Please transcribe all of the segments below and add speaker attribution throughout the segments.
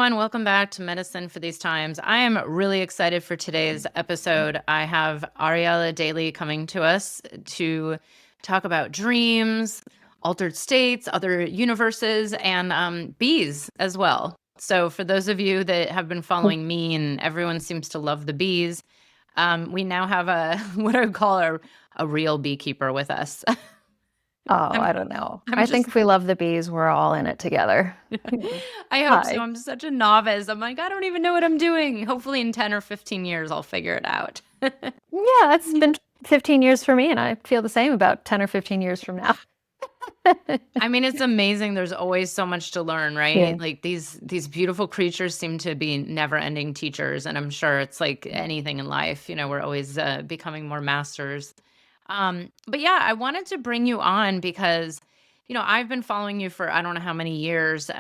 Speaker 1: everyone. Welcome back to Medicine for These Times. I am really excited for today's episode. I have Ariella Daly coming to us to talk about dreams, altered states, other universes, and bees as well. So, for those of you that have been following me, and everyone seems to love the bees, we now have what I would call a real beekeeper with us.
Speaker 2: Oh,
Speaker 1: I'm,
Speaker 2: I don't know.
Speaker 1: I'm
Speaker 2: I
Speaker 1: just
Speaker 2: think if we love the bees, we're all in it together.
Speaker 1: I hope so.
Speaker 2: Hi.
Speaker 1: I'm such a novice. I'm like, I don't even know what I'm doing. Hopefully in 10 or 15 years, I'll figure it out.
Speaker 2: Yeah, it's been 15 years for me, and I feel the same about 10 or 15 years from now.
Speaker 1: I mean, it's amazing. There's always so much to learn,
Speaker 2: Yeah.
Speaker 1: right? Like these beautiful creatures seem to be never-ending teachers, and I'm sure it's like anything in life. We're always becoming more masters. But yeah, I wanted to bring you on because, I've been following you for I don't know how many years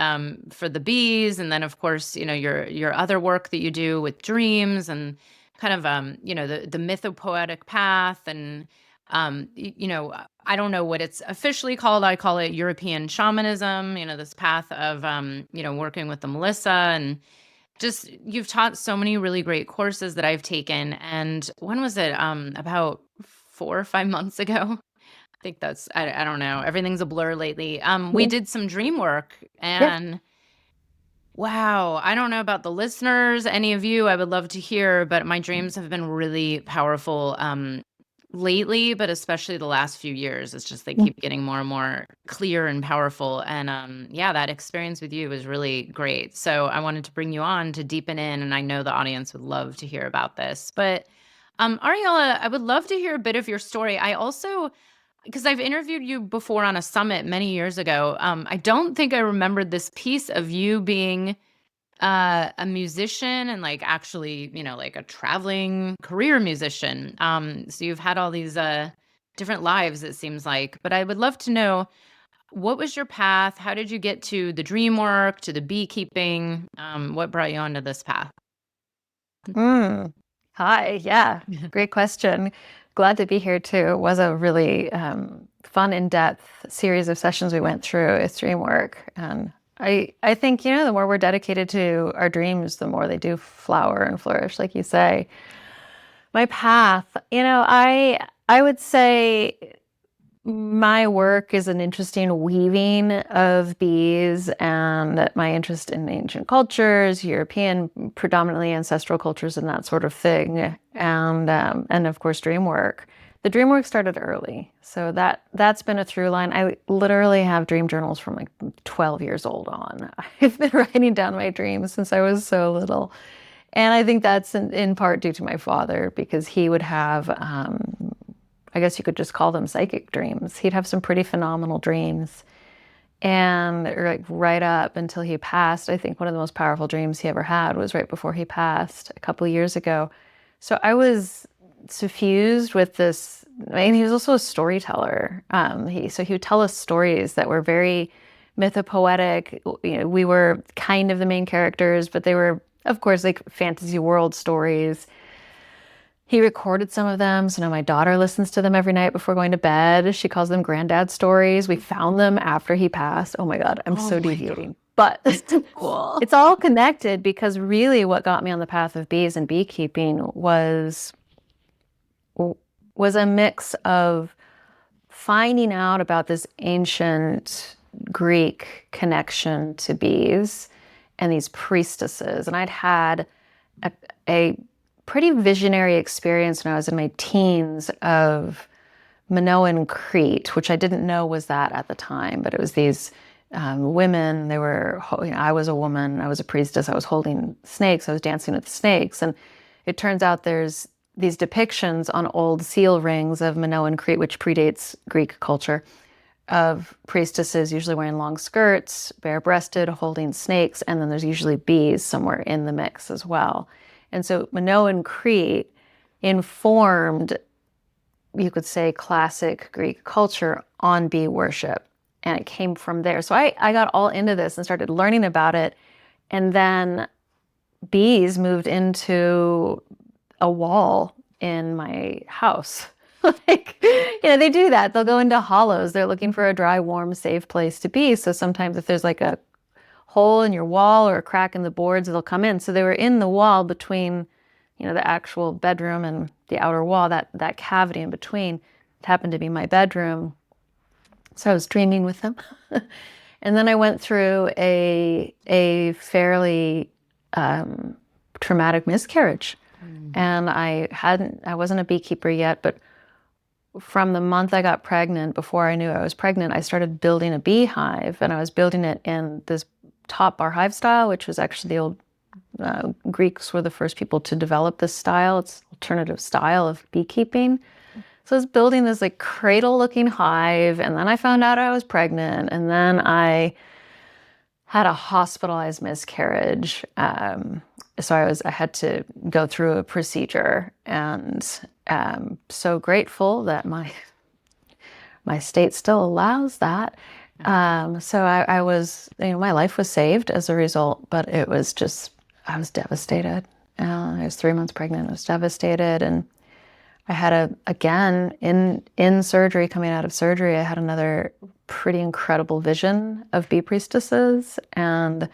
Speaker 1: for the bees, and then of course, your other work that you do with dreams and kind of the mythopoetic path and I don't know what it's officially called. I call it European shamanism, this path of working with the Melissa and just you've taught so many really great courses that I've taken. And when was it? About 4 or 5 months ago. I think I don't know. Everything's a blur lately. We
Speaker 2: Yeah.
Speaker 1: did some dream work
Speaker 2: Yeah.
Speaker 1: and wow, I don't know about the listeners, any of you, I would love to hear, but my dreams have been really powerful lately, but especially the last few years. It's just they keep getting more and more clear and powerful. And yeah, that experience with you was really great. So I wanted to bring you on to deepen in, and I know the audience would love to hear about this. But Ariella, I would love to hear a bit of your story. I also because I've interviewed you before on a summit many years ago. I don't think I remembered this piece of you being a musician and like actually, like a traveling career musician. So you've had all these different lives, it seems like. But I would love to know what was your path? How did you get to the dream work, to the beekeeping? What brought you onto this path?
Speaker 2: Mm. Hi. Yeah. Great question. Glad to be here too. It was a really fun, in-depth series of sessions we went through with dream work. And I think, the more we're dedicated to our dreams, the more they do flower and flourish, like you say. My path, I would say my work is an interesting weaving of bees and my interest in ancient cultures, European, predominantly ancestral cultures and that sort of thing. And of course, dream work. The dream work started early. So that's been a through line. I literally have dream journals from like 12 years old on. I've been writing down my dreams since I was so little. And I think that's in part due to my father because he would have I guess you could just call them psychic dreams. He'd have some pretty phenomenal dreams. And like right up until he passed, I think one of the most powerful dreams he ever had was right before he passed a couple of years ago. So I was suffused with this. I mean, he was also a storyteller. So he would tell us stories that were very mythopoetic. We were kind of the main characters, but they were, of course, like fantasy world stories. He recorded some of them, so now my daughter listens to them every night before going to bed. She calls them granddad stories. We found them after he passed. Oh my God, I'm
Speaker 1: Oh
Speaker 2: so
Speaker 1: my
Speaker 2: deviating. But
Speaker 1: Cool.
Speaker 2: it's all connected because really what got me on the path of bees and beekeeping was a mix of finding out about this ancient Greek connection to bees and these priestesses. And I'd had a pretty visionary experience when I was in my teens of Minoan Crete, which I didn't know was that at the time, but it was these women. They were, I was a woman, I was a priestess, I was holding snakes, I was dancing with snakes. And it turns out there's these depictions on old seal rings of Minoan Crete, which predates Greek culture, of priestesses usually wearing long skirts, bare-breasted, holding snakes, and then there's usually bees somewhere in the mix as well. And so Minoan Crete informed, you could say, classic Greek culture on bee worship. And it came from there. So I got all into this and started learning about it. And then bees moved into a wall in my house. They do that. They'll go into hollows. They're looking for a dry, warm, safe place to be. So sometimes if there's like a hole in your wall or a crack in the boards, they'll come in. So they were in the wall between, the actual bedroom and the outer wall, that cavity in between. It happened to be my bedroom. So I was dreaming with them. And then I went through a fairly traumatic miscarriage. And I wasn't a beekeeper yet, but from the month I got pregnant, before I knew I was pregnant, I started building a beehive, and I was building it in this top bar hive style, which was actually the old Greeks were the first people to develop this style. It's an alternative style of beekeeping. So I was building this like cradle-looking hive, and then I found out I was pregnant, and then I had a hospitalized miscarriage. So I had to go through a procedure, and so grateful that my state still allows that. So I was, my life was saved as a result, but it was just, I was devastated. I was 3 months pregnant. I was devastated, and I had again in surgery, coming out of surgery, I had another pretty incredible vision of bee priestesses and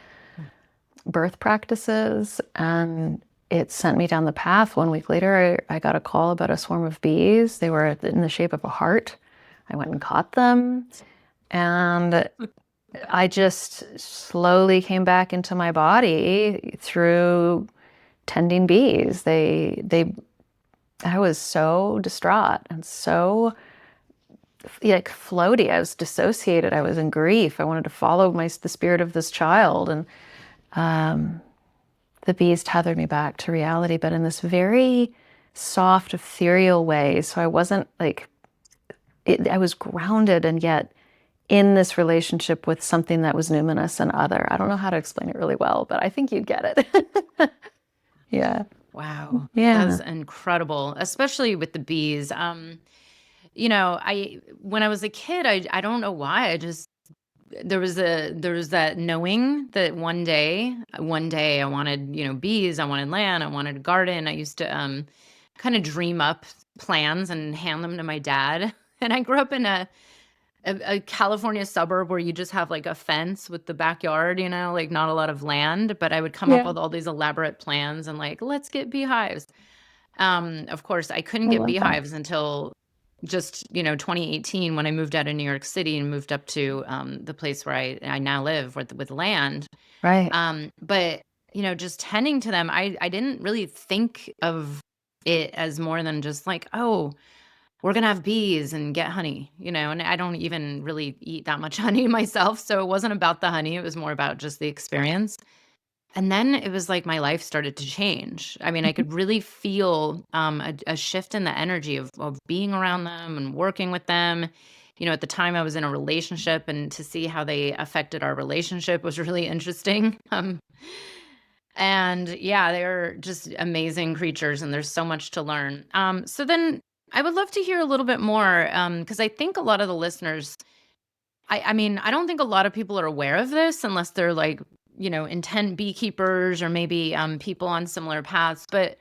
Speaker 2: birth practices, and it sent me down the path. 1 week later, I got a call about a swarm of bees. They were in the shape of a heart. I went and caught them, and I just slowly came back into my body through tending bees. I was so distraught and so like floaty. I was dissociated. I was in grief. I wanted to follow the spirit of this child, and the bees tethered me back to reality, but in this very soft, ethereal way. So I wasn't like, I was grounded, and yet in this relationship with something that was numinous and other. I don't know how to explain it really well, but I think you'd get it. Yeah.
Speaker 1: Wow.
Speaker 2: Yeah.
Speaker 1: That's incredible, especially with the bees. When I was a kid, I don't know why. There was that knowing that one day I wanted, bees, I wanted land, I wanted a garden. I used to kind of dream up plans and hand them to my dad. And I grew up in a California suburb where you just have like a fence with the backyard, like not a lot of land, but I would come up
Speaker 2: Yeah.
Speaker 1: with all these elaborate plans and like, let's get beehives. Of course, I couldn't
Speaker 2: I
Speaker 1: get
Speaker 2: love that.
Speaker 1: beehives until just, 2018 when I moved out of New York City and moved up to the place where I now live with land.
Speaker 2: Right.
Speaker 1: But, just tending to them, I didn't really think of it as more than just like, oh, we're going to have bees and get honey, and I don't even really eat that much honey myself. So it wasn't about the honey. It was more about just the experience. And then it was like my life started to change. I mean, I could really feel a shift in the energy of being around them and working with them. At the time I was in a relationship, and to see how they affected our relationship was really interesting. And yeah, they're just amazing creatures, and there's so much to learn. So then I would love to hear a little bit more, because I think a lot of the listeners, I mean, I don't think a lot of people are aware of this unless they're like, intent beekeepers or maybe people on similar paths. But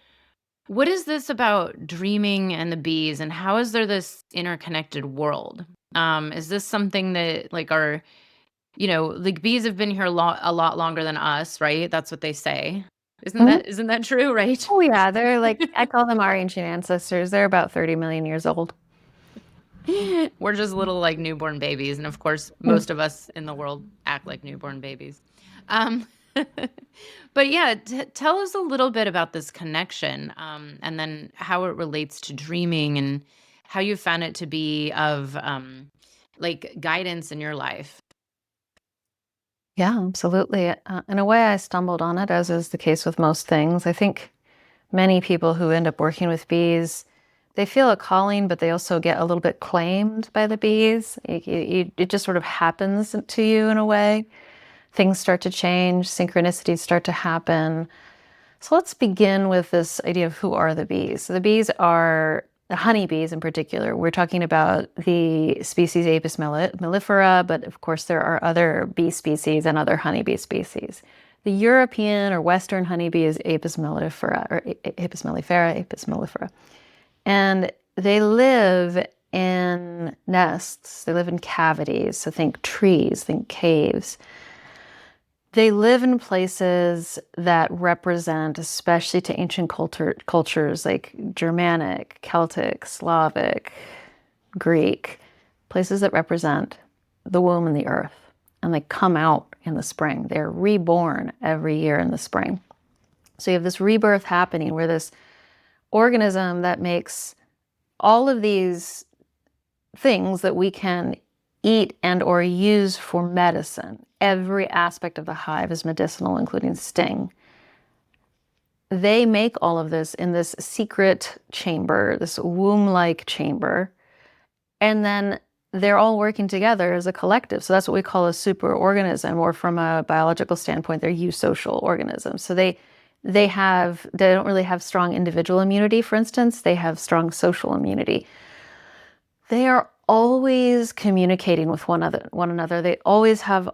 Speaker 1: what is this about dreaming and the bees, and how is there this interconnected world? Is this something that like like bees have been here a lot longer than us, right? That's what they say.
Speaker 2: Mhm.
Speaker 1: Isn't that true, right?
Speaker 2: Oh yeah, they're like, I call them our ancient ancestors. They're about 30 million years old.
Speaker 1: We're just little like newborn babies, and of course,
Speaker 2: Mm.
Speaker 1: most of us in the world act like newborn babies. Um, but yeah, tell us a little bit about this connection, and then how it relates to dreaming and how you found it to be of like guidance in your life.
Speaker 2: Yeah, absolutely. In a way, I stumbled on it, as is the case with most things. I think many people who end up working with bees, they feel a calling, but they also get a little bit claimed by the bees. It just sort of happens to you in a way. Things start to change, synchronicities start to happen. So let's begin with this idea of who are the bees. So the bees are the honeybees in particular. We're talking about the species Apis mellifera, but of course there are other bee species and other honeybee species. The European or Western honeybee is Apis mellifera, or Apis mellifera, Apis mellifera. And they live in nests. They live in cavities. So think trees, think caves. They live in places that represent, especially to ancient cultures like Germanic, Celtic, Slavic, Greek, places that represent the womb and the earth. And they come out in the spring. They're reborn every year in the spring. So you have this rebirth happening where this organism that makes all of these things that we can eat and or use for medicine. Every aspect of the hive is medicinal, including sting. They make all of this in this secret chamber, this womb-like chamber, and then they're all working together as a collective. So that's what we call a superorganism, or from a biological standpoint, they're eusocial organisms. So they don't really have strong individual immunity, for instance. They have strong social immunity. They are always communicating with one another. They always have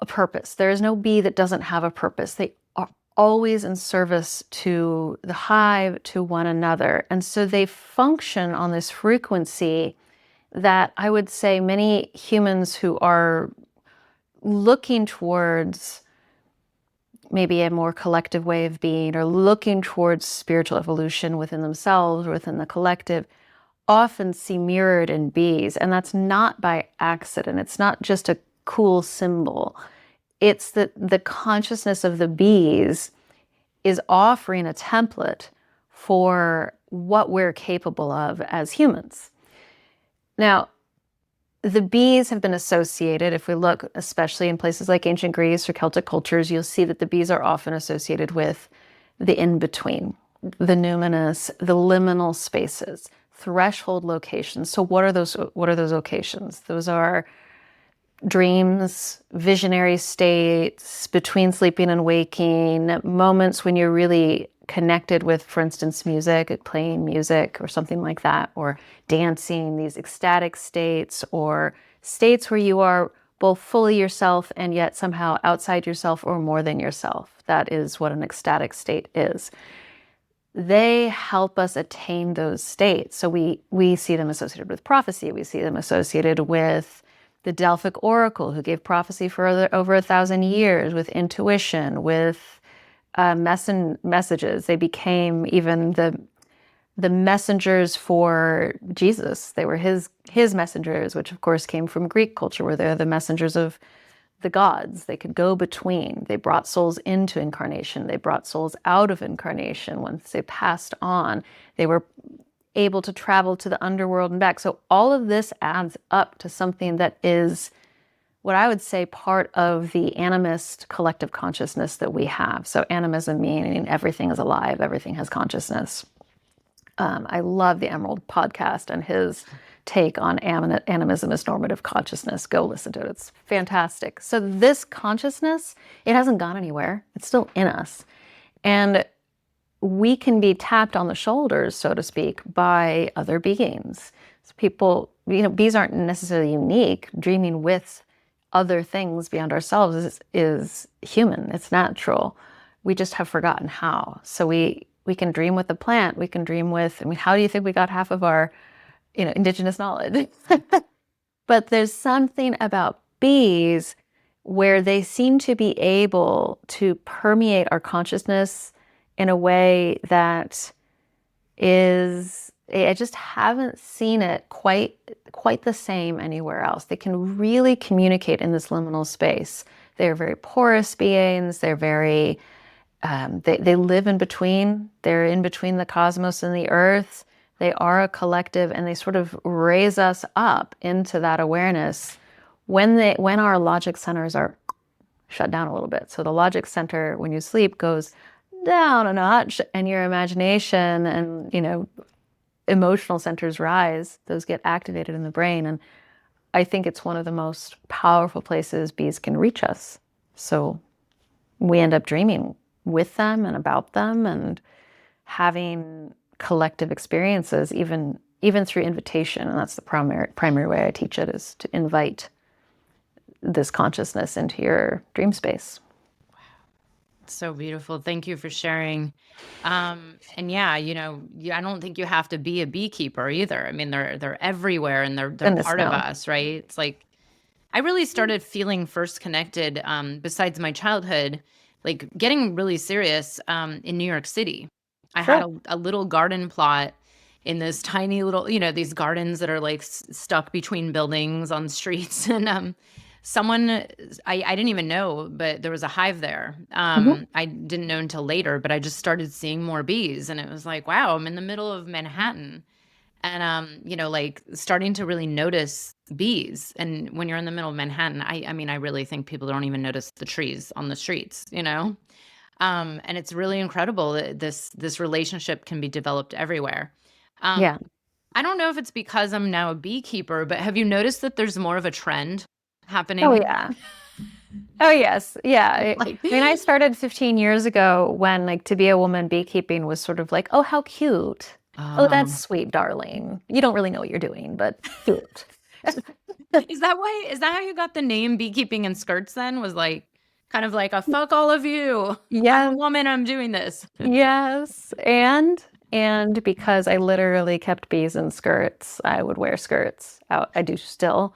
Speaker 2: a purpose. There is no bee that doesn't have a purpose. They are always in service to the hive, to one another. And so they function on this frequency that I would say many humans who are looking towards maybe a more collective way of being, or looking towards spiritual evolution within themselves or within the collective, often see mirrored in bees. And that's not by accident. It's not just a cool symbol. It's that the consciousness of the bees is offering a template for what we're capable of as humans. Now, the bees have been associated, if we look especially in places like ancient Greece or Celtic cultures, you'll see that the bees are often associated with the in-between, the numinous, the liminal spaces, threshold locations. So what are those locations? Those are dreams, visionary states, between sleeping and waking, moments when you're really connected with, for instance, music, playing music or something like that, or dancing, these ecstatic states, or states where you are both fully yourself and yet somehow outside yourself or more than yourself. That is what an ecstatic state is. They help us attain those states. So we see them associated with prophecy. We see them associated with the Delphic oracle, who gave prophecy for over 1,000 years, with intuition, with messages. They became even the messengers for Jesus. They were his messengers, which of course came from Greek culture, where they're the messengers of the gods. They could go between. They brought souls into incarnation. They brought souls out of incarnation once they passed on. They were able to travel to the underworld and back. So all of this adds up to something that is what I would say part of the animist collective consciousness that we have. So animism meaning everything is alive, everything has consciousness. I love the Emerald podcast and his take on animism as normative consciousness. Go listen to it. It's fantastic. So this consciousness, it hasn't gone anywhere. It's still in us. And we can be tapped on the shoulders, so to speak, by other beings. So people, bees aren't necessarily unique. Dreaming with other things beyond ourselves is human. It's natural. We just have forgotten how. So we can dream with a plant. We can dream with, how do you think we got half of our, indigenous knowledge? But there's something about bees where they seem to be able to permeate our consciousness in a way that is, I just haven't seen it quite the same anywhere else. They can really communicate in this liminal space. They're very porous beings. They're very, they live in between. They're in between the cosmos and the earth. They are a collective, and they sort of raise us up into that awareness when our logic centers are shut down a little bit. So the logic center, when you sleep, goes down a notch, and your imagination and, emotional centers rise. Those get activated in the brain. And I think it's one of the most powerful places bees can reach us. So we end up dreaming with them and about them and having collective experiences, even through invitation. And that's the primary way I teach it, is to invite this consciousness into your dream space.
Speaker 1: So beautiful. Thank you for sharing. And yeah, I don't think you have to be a beekeeper either. I mean, they're everywhere, and they're
Speaker 2: Goodness,
Speaker 1: part of
Speaker 2: no.
Speaker 1: us, right? It's like I really started feeling first connected, besides my childhood, like getting really serious in New York City. I had
Speaker 2: Sure.
Speaker 1: a little garden plot in this tiny little, these gardens that are like stuck between buildings on streets. And someone, I didn't even know, but there was a hive there.
Speaker 2: Mhm.
Speaker 1: I didn't know until later, but I just started seeing more bees. And it was like, wow, I'm in the middle of Manhattan and like starting to really notice bees. And when you're in the middle of Manhattan, I mean, I really think people don't even notice the trees on the streets. And it's really incredible that this relationship can be developed everywhere. um
Speaker 2: Yeah.
Speaker 1: I don't know if it's because I'm now a beekeeper, but have you noticed that there's more of a trend
Speaker 2: Oh,
Speaker 1: happening?
Speaker 2: yeah. Oh, yes. Yeah.
Speaker 1: Like,
Speaker 2: I mean, I started 15 years ago when, like, to be a woman beekeeping was sort of like, oh, how cute. Oh, that's
Speaker 1: um
Speaker 2: sweet, darling. You don't really know what you're doing, but cute.
Speaker 1: is that how you got the name beekeeping in skirts then? Was like kind of like a fuck all of you. I'm a
Speaker 2: Yes.
Speaker 1: woman, I'm doing this.
Speaker 2: Yes. And because I literally kept bees in skirts, I would wear skirts out. I do still.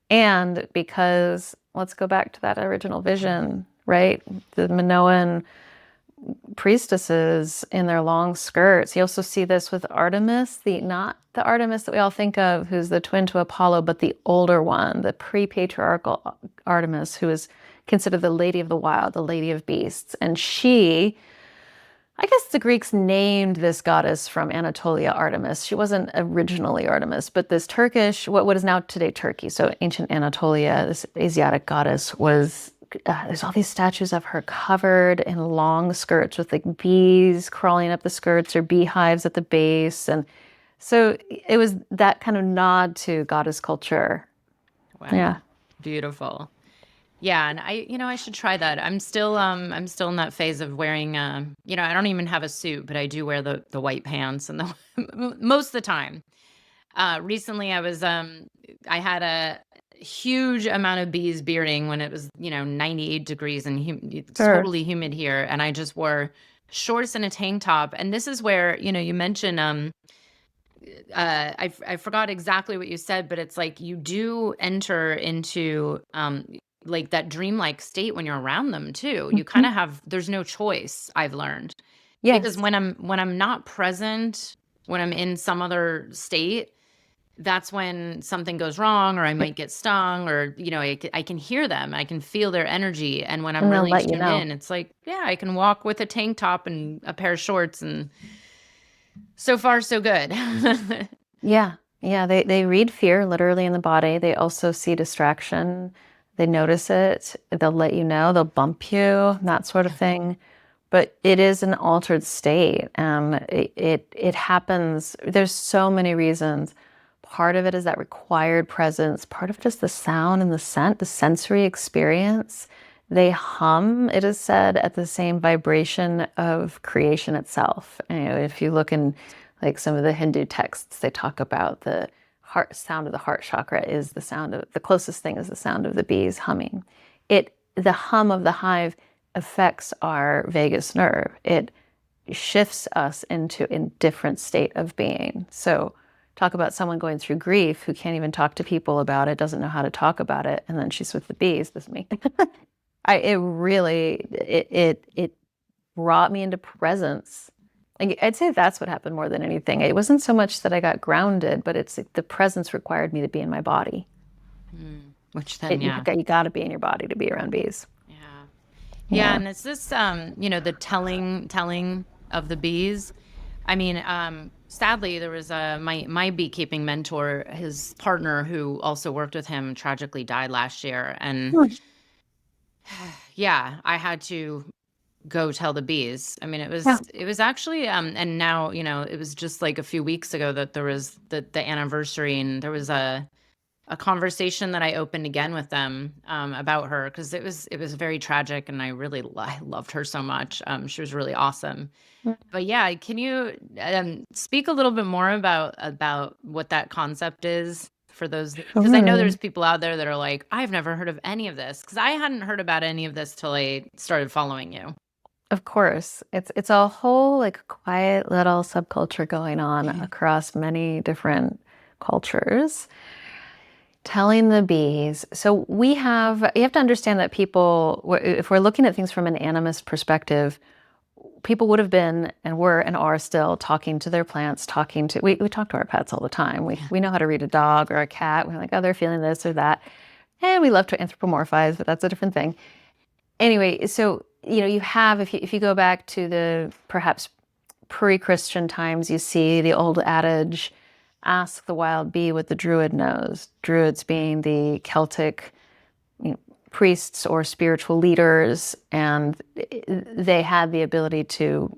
Speaker 2: And because let's go back to that original vision, right? The Minoan priestesses in their long skirts. You also see this with Artemis, the not the Artemis that we all think of, who's the twin to Apollo, but the older one, the pre-patriarchal Artemis, who is considered the lady of the wild, the lady of beasts. And she, I guess the Greeks named this goddess from Anatolia Artemis. She wasn't originally Artemis, but this Turkish, what is now today Turkey, so ancient Anatolia, this Asiatic goddess was, there's all these statues of her covered in long skirts with like bees crawling up the skirts or beehives at the base. And so it was that kind of nod to goddess culture.
Speaker 1: Wow,
Speaker 2: Yeah.
Speaker 1: beautiful. Yeah, and I should try that. I'm still in that phase of wearing I don't even have a suit, but I do wear the white pants and the most of the time. Recently I had a huge amount of bees bearding when it was, 98 degrees and it's
Speaker 2: Sure.
Speaker 1: totally humid here, and I just wore shorts and a tank top. And this is where, you mentioned I forgot exactly what you said, but it's like you do enter into like that dreamlike state when you're around them too. You kind
Speaker 2: Mhm.
Speaker 1: of have there's no choice, I've learned. Because
Speaker 2: Yes.
Speaker 1: when I'm not present, when I'm in some other state, that's when something goes wrong or I might get stung or I can hear them. I can feel their energy, and when I'm
Speaker 2: And they'll
Speaker 1: really
Speaker 2: let you
Speaker 1: tuned
Speaker 2: know.
Speaker 1: in, it's like, yeah, I can walk with a tank top and a pair of shorts, and so far so good.
Speaker 2: Yeah. Yeah. They read fear literally in the body. They also see distraction. They notice it. They'll let you know. They'll bump you, that sort of thing. But it is an altered state. It happens. There's so many reasons. Part of it is that required presence. Part of it is the sound and the scent, the sensory experience. They hum, it is said, at the same vibration of creation itself. If you look in like some of the Hindu texts, they talk about the heart sound of the heart chakra is the sound of the closest thing is the sound of the bees humming. The hum of the hive affects our vagus nerve. It shifts us into a different state of being. So talk about someone going through grief who can't even talk to people about it, doesn't know how to talk about it, and then she's with the bees. This is me. It really it brought me into presence. Like, I'd say that's what happened more than anything. It wasn't so much that I got grounded, but it's like the presence required me to be in my body.
Speaker 1: Which then, yeah.
Speaker 2: You got to be in your body to be around bees.
Speaker 1: Yeah. Yeah,
Speaker 2: Yeah.
Speaker 1: and it's this the telling of the bees. I mean, sadly there was my beekeeping mentor, his partner who also worked with him tragically died last year, and
Speaker 2: Hmm.
Speaker 1: yeah, I had to go tell the bees. I mean,
Speaker 2: Yeah.
Speaker 1: it was actually and now, it was just like a few weeks ago that there was the anniversary, and there was a conversation that I opened again with them about her, because it was very tragic, and I loved her so much. She was really awesome. But yeah, can you speak a little bit more about what that concept is for those? Because I know
Speaker 2: Sure.
Speaker 1: there's people out there that are like, I've never heard of any of this, because I hadn't heard about any of this till I started following you.
Speaker 2: Of course. It's a whole like quiet little subculture going on across many different cultures. Telling the bees. So you have to understand that people, if we're looking at things from an animist perspective, people would have been and were and are still talking to their plants, we talk to our pets all the time. We know how to read a dog or a cat. We're like, oh, they're feeling this or that. And we love to anthropomorphize, but that's a different thing. Anyway, so, you have, if you go back to the perhaps pre-Christian times, you see the old adage, ask the wild bee what the druid knows. Druids being the Celtic, priests or spiritual leaders, and they had the ability to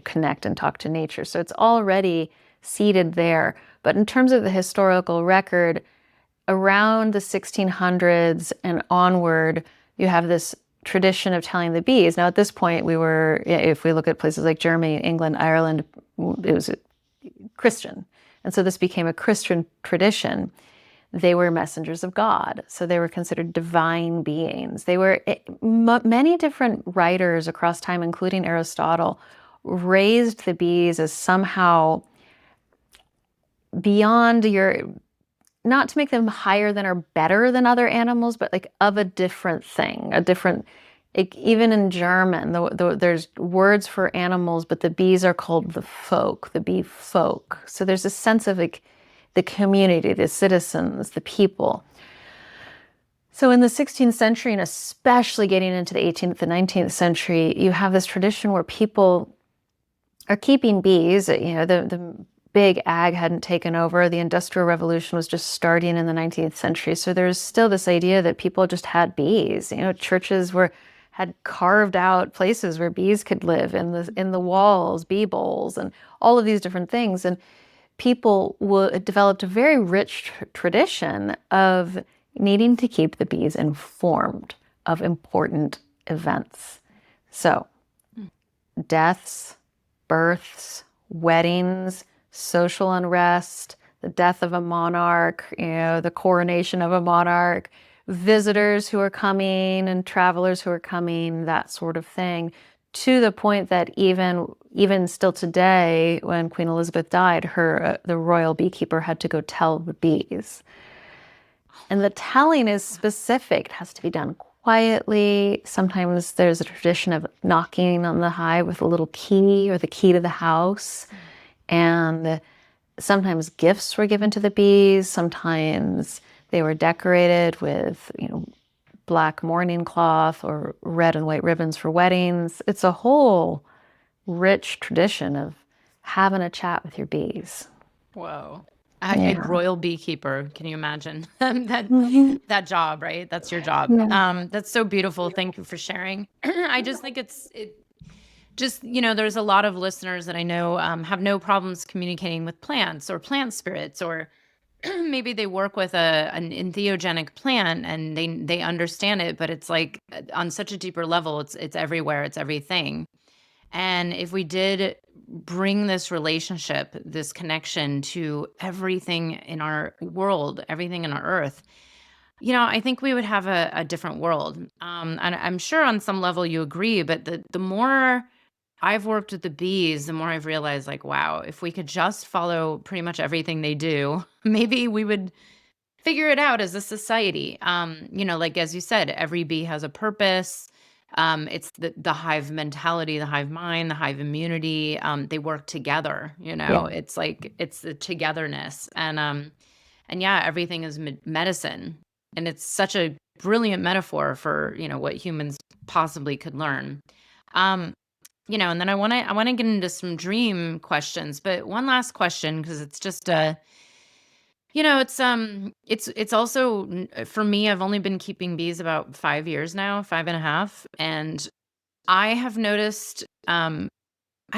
Speaker 2: connect and talk to nature. So it's already seated there. But in terms of the historical record, around the 1600s and onward, you have this tradition of telling the bees. Now, at this point, if we look at places like Germany, England, Ireland, it was Christian. And so this became a Christian tradition. They were messengers of God, so they were considered divine beings. Many different writers across time, including Aristotle, raised the bees as somehow beyond not to make them higher than or better than other animals, but like of a different thing, even in German, there's words for animals, but the bees are called the bee folk. So there's a sense of like the community, the citizens, the people. So in the 16th century, and especially getting into the 18th and 19th century, you have this tradition where people are keeping bees. The big ag hadn't taken over. The Industrial Revolution was just starting in the 19th century. So there's still this idea that people just had bees. Churches had carved out places where bees could live in the walls, bee bowls, and all of these different things. And people developed a very rich tradition of needing to keep the bees informed of important events. So, deaths, births, weddings, social unrest, the death of a monarch, the coronation of a monarch, visitors who are coming and travelers who are coming, that sort of thing, to the point that even still today, when Queen Elizabeth died, the royal beekeeper had to go tell the bees. And the telling is specific. It has to be done quietly. Sometimes there's a tradition of knocking on the hive with a little key or the key to the house. And sometimes gifts were given to the bees. Sometimes they were decorated with, black mourning cloth or red and white ribbons for weddings. It's a whole rich tradition of having a chat with your bees.
Speaker 1: Whoa. A royal beekeeper. Can you imagine that job, right? That's your job.
Speaker 2: Yeah.
Speaker 1: That's so beautiful. Thank you for sharing. I just think there's a lot of listeners that I know have no problems communicating with plants or plant spirits, or maybe they work with an entheogenic plant and they understand it, but it's like on such a deeper level, it's everywhere, it's everything. And if we did bring this relationship, this connection to everything in our world, everything in our earth, I think we would have a different world. And I'm sure on some level you agree, but the more I've worked with the bees, the more I've realized, like, wow, if we could just follow pretty much everything they do, maybe we would figure it out as a society. Like as you said, every bee has a purpose. It's the hive mentality, the hive mind, the hive immunity. They work together.
Speaker 2: Yeah.
Speaker 1: It's like it's the togetherness, and yeah, everything is medicine, and it's such a brilliant metaphor for what humans possibly could learn. And then I want to get into some dream questions, but one last question, because it's just it's also for me, I've only been keeping bees about 5 years now, 5.5, and I have noticed, I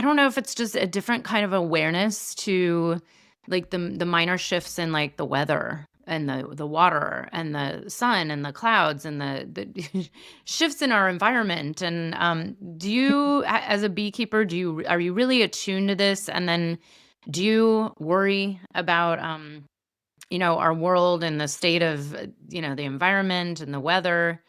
Speaker 1: don't know if it's just a different kind of awareness to like the minor shifts in like the weather and the water and the sun and the clouds and the shifts in our environment. And do you, as a beekeeper, are you really attuned to this? And then do you worry about our world and the state of the environment and the weather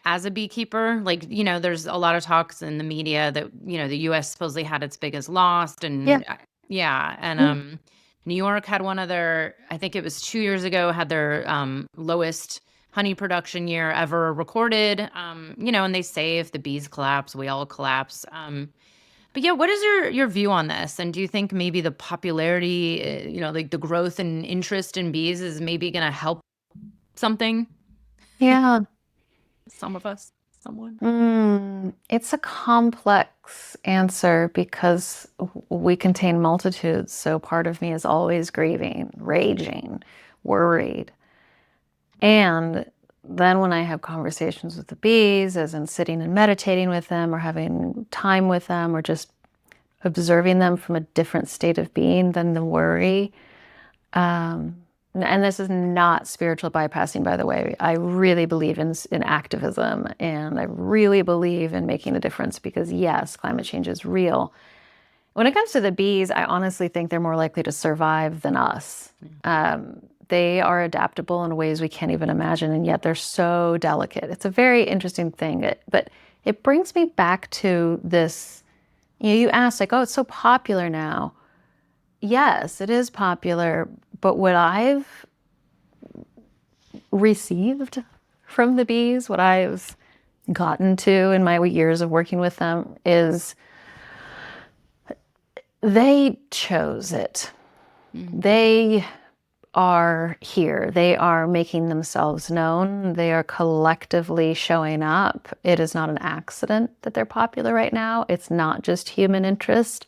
Speaker 1: as a beekeeper? Like, there's a lot of talks in the media that the US supposedly had its biggest loss,
Speaker 2: Yeah.
Speaker 1: and yeah, and
Speaker 2: Yeah.
Speaker 1: New York had one of their, I think it was 2 years ago, had their lowest honey production year ever recorded. And they say if the bees collapse, we all collapse. But yeah, what is your view on this? And do you think maybe the popularity, like the growth and interest in bees is maybe going to help something?
Speaker 2: Yeah.
Speaker 1: Some of us, someone.
Speaker 2: It's a complex answer because we contain multitudes. So part of me is always grieving, raging, worried. And then when I have conversations with the bees, as in sitting and meditating with them or having time with them or just observing them from a different state of being than the worry. And this is not spiritual bypassing, by the way. I really believe in activism, and I really believe in making a difference because, yes, climate change is real. When it comes to the bees, I honestly think they're more likely to survive than us. They are adaptable in ways we can't even imagine, and yet they're so delicate. It's a very interesting thing, but it brings me back to this. You asked, like, oh, it's so popular now. Yes, it is popular, but what I've received from the bees, what I've gotten to in my years of working with them is they chose it. They are here. They are making themselves known. They are collectively showing up. It is not an accident that they're popular right now. It's not just human interest.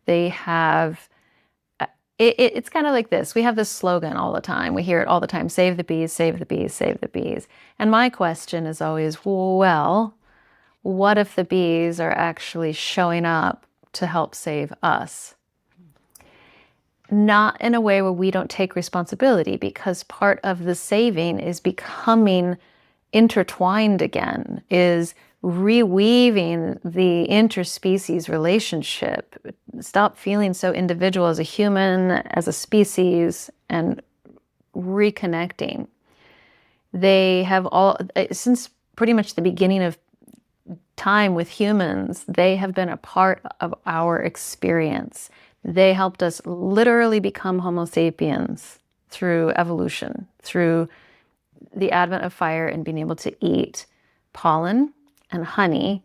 Speaker 2: They have it's kind of like this. We have this slogan all the time. We hear it all the time. Save the bees, save the bees, save the bees. And my question is always, well, what if the bees are actually showing up to help save us? Not in a way where we don't take responsibility, because part of the saving is becoming intertwined again, is reweaving the interspecies relationship. Stop feeling so individual as a human, as a species, and reconnecting. They have all, since pretty much the beginning of time with humans, they have been a part of our experience. They helped us literally become Homo sapiens through evolution, through the advent of fire and being able to eat pollen and honey,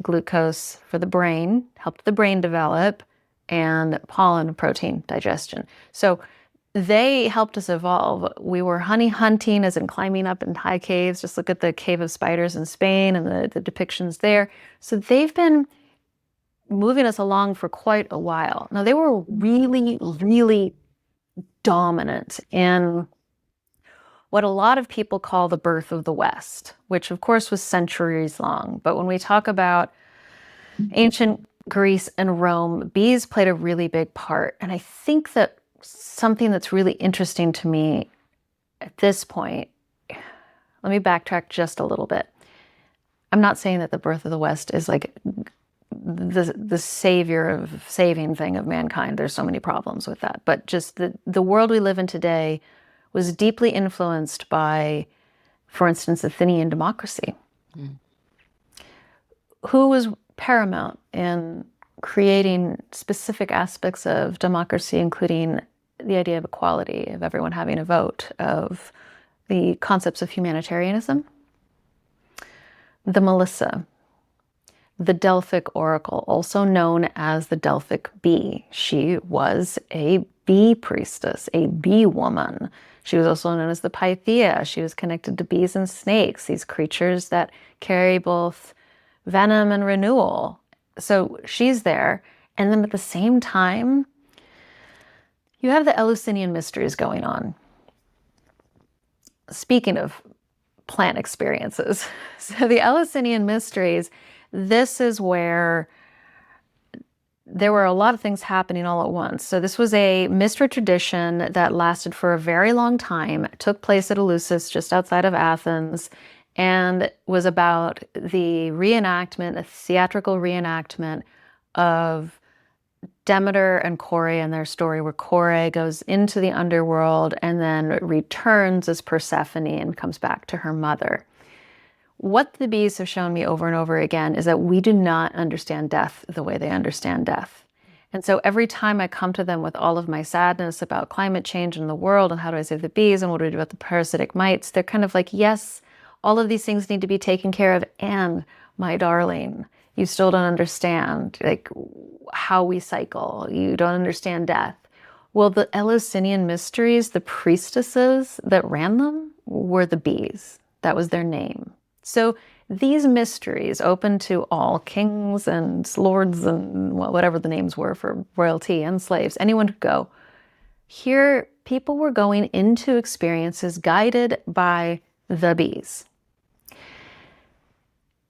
Speaker 2: glucose for the brain, helped the brain develop, and pollen, protein digestion. So they helped us evolve. We were honey hunting, as in climbing up in high caves. Just look at the Cave of Spiders in Spain and the depictions there. So they've been moving us along for quite a while. Now, they were really, really dominant in what a lot of people call the birth of the West, which of course was centuries long. But when we talk about ancient Greece and Rome, bees played a really big part. And I think that something that's really interesting to me at this point, let me backtrack just a little bit. I'm not saying that the birth of the West is like the savior of saving thing of mankind. There's so many problems with that. But just the world we live in today was deeply influenced by, for instance, Athenian democracy. Who was paramount in creating specific aspects of democracy, including the idea of equality, of everyone having a vote, of the concepts of humanitarianism? The Melissa, the Delphic oracle, also known as the Delphic bee. She was a bee priestess, a bee woman. She was also known as the Pythia. She was connected to bees and snakes, these creatures that carry both venom and renewal. So she's there. And then at the same time, you have the Eleusinian mysteries going on. Speaking of plant experiences, so the Eleusinian mysteries, this is where there were a lot of things happening all at once. So this was a mystery tradition that lasted for a very long time. It took place at Eleusis, just outside of Athens, and was about the reenactment, a theatrical reenactment of Demeter and Kore and their story, where Kore goes into the underworld and then returns as Persephone and comes back to her mother. What the bees have shown me over and over again is that we do not understand death the way they understand death. And so every time I come to them with all of my sadness about climate change in the world and how do I save the bees and what do we do about the parasitic mites, they're kind of like, yes, all of these things need to be taken care of. And my darling, you still don't understand like how we cycle. You don't understand death. Well, the Eleusinian mysteries, the priestesses that ran them were the bees. That was their name. So these mysteries open to all kings and lords and whatever the names were for royalty and slaves, anyone could go. Here, people were going into experiences guided by the bees.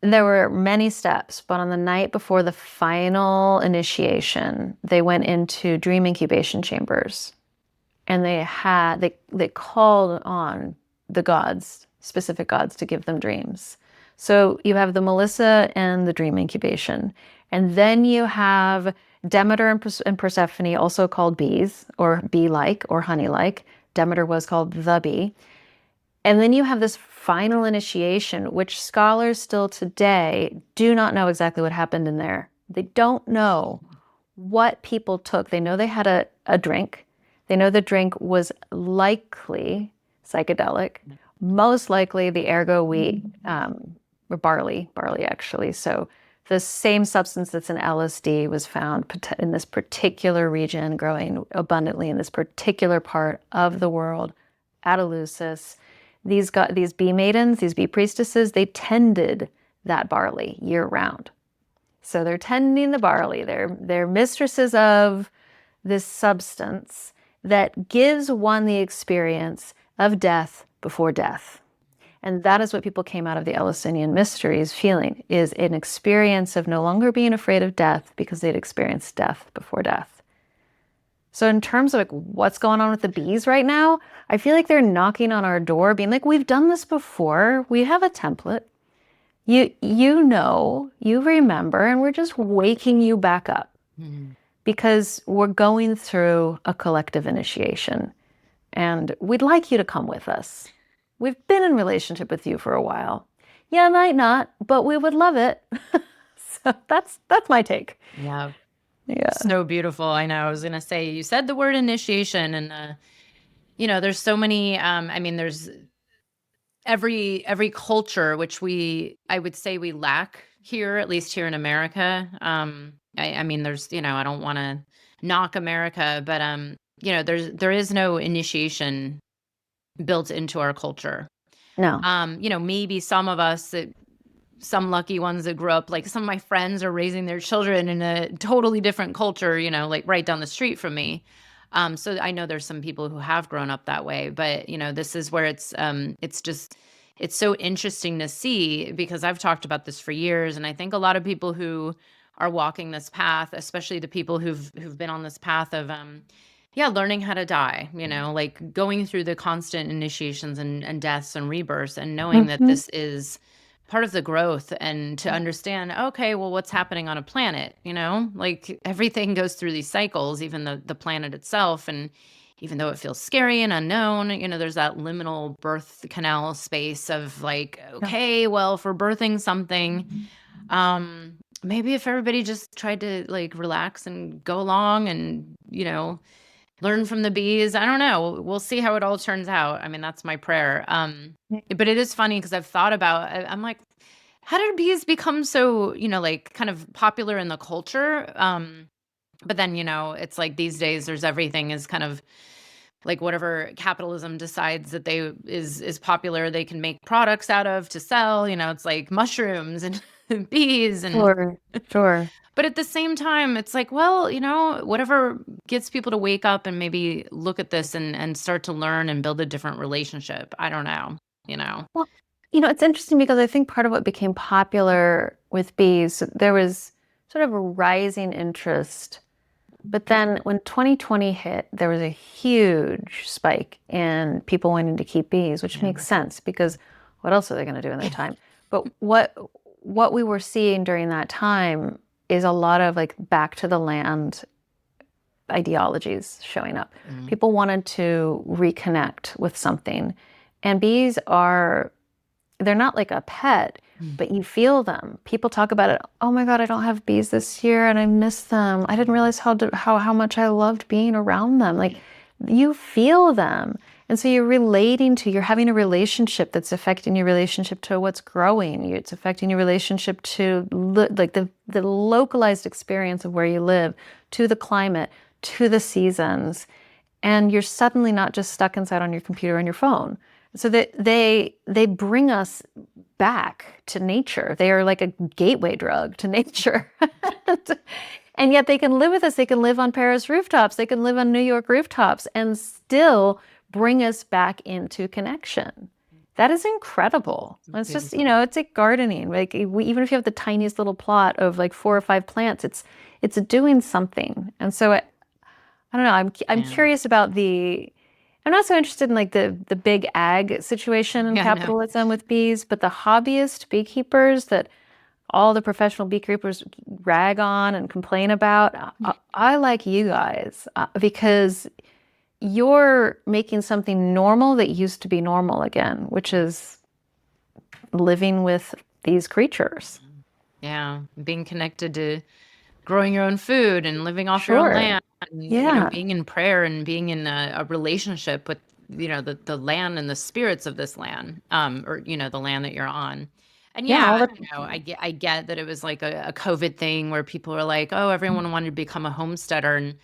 Speaker 2: There were many steps, but on the night before the final initiation, they went into dream incubation chambers, and they called on the gods, specific gods, to give them dreams. So you have the Melissa and the dream incubation, and then you have Demeter and Persephone, also called bees, or bee-like, or honey-like. Demeter was called the bee. And then you have this final initiation, which scholars still today do not know exactly what happened in there. They don't know what people took. They know they had a drink. They know the drink was likely psychedelic, most likely the ergo wheat, or barley actually. So the same substance that's in LSD was found in this particular region, growing abundantly in this particular part of the world at Eleusis. These bee maidens, these bee priestesses, they tended that barley year round. So they're tending the barley. They're mistresses of this substance that gives one the experience of death before death. And that is what people came out of the Eleusinian mysteries feeling, is an experience of no longer being afraid of death because they'd experienced death before death. So in terms of like what's going on with the bees right now, I feel like they're knocking on our door being like, we've done this before. We have a template. You know, you remember, and we're just waking you back up because we're going through a collective initiation, and we'd like you to come with us. We've been in relationship with you for a while. Yeah, might not, but we would love it. So that's my take.
Speaker 1: Yeah.
Speaker 2: Yeah.
Speaker 1: So beautiful. I know. I was going to say, you said the word initiation, and, there's so many, there's every culture, which I would say we lack here, at least here in America. There's, I don't want to knock America, but, there is no initiation built into our culture.
Speaker 2: No.
Speaker 1: Maybe some of us, some lucky ones that grew up, like some of my friends are raising their children in a totally different culture, like right down the street from me. So I know there's some people who have grown up that way, but this is where it's so interesting to see, because I've talked about this for years. And I think a lot of people who are walking this path, especially the people who've been on this path of, learning how to die, like going through the constant initiations and deaths and rebirths, and knowing that this is part of the growth, and to understand, okay, well, what's happening on a planet, like everything goes through these cycles, even the planet itself. And even though it feels scary and unknown, there's that liminal birth canal space of like, okay, well, if we're birthing something, maybe if everybody just tried to like relax and go along and, learn from the bees. I don't know. We'll see how it all turns out. That's my prayer. But it is funny because I've thought about, I'm like, how did bees become so, like kind of popular in the culture? But then, it's like these days there's everything is kind of like whatever capitalism decides that is popular, they can make products out of to sell. It's like mushrooms and bees and
Speaker 2: Sure.
Speaker 1: But at the same time, it's like, well, whatever gets people to wake up and maybe look at this and start to learn and build a different relationship. I don't know.
Speaker 2: Well, it's interesting because I think part of what became popular with bees, there was sort of a rising interest. But then when 2020 hit, there was a huge spike in people wanting to keep bees, which makes sense because what else are they going to do in their time? But what we were seeing during that time is a lot of like back to the land ideologies showing up. People wanted to reconnect with something. And bees they're not like a pet, but you feel them. People talk about it. Oh my God, I don't have bees this year and I miss them. I didn't realize how much I loved being around them. Like you feel them. And so you're having a relationship that's affecting your relationship to what's growing. It's affecting your relationship to like the localized experience of where you live, to the climate, to the seasons. And you're suddenly not just stuck inside on your computer and your phone. So that they bring us back to nature. They are like a gateway drug to nature. And yet they can live with us. They can live on Paris rooftops. They can live on New York rooftops and still bring us back into connection. That is incredible. It's just, it's like gardening. Like even if you have the tiniest little plot of like 4 or 5 plants, it's doing something. And so I don't know. I'm curious about I'm not so interested in like the big ag situation in capitalism with bees, but the hobbyist beekeepers that all the professional beekeepers rag on and complain about. I like you guys because you're making something normal that used to be normal again, which is living with these creatures.
Speaker 1: Yeah, being connected to growing your own food and living off your own
Speaker 2: Sure.
Speaker 1: land, and,
Speaker 2: Yeah.
Speaker 1: being in prayer and being in a relationship with, the land and the spirits of this land, or, the land that you're on. And
Speaker 2: Yeah.
Speaker 1: yeah, I don't know. I get that it was like a COVID thing where people were like, oh, everyone wanted to become a homesteader. And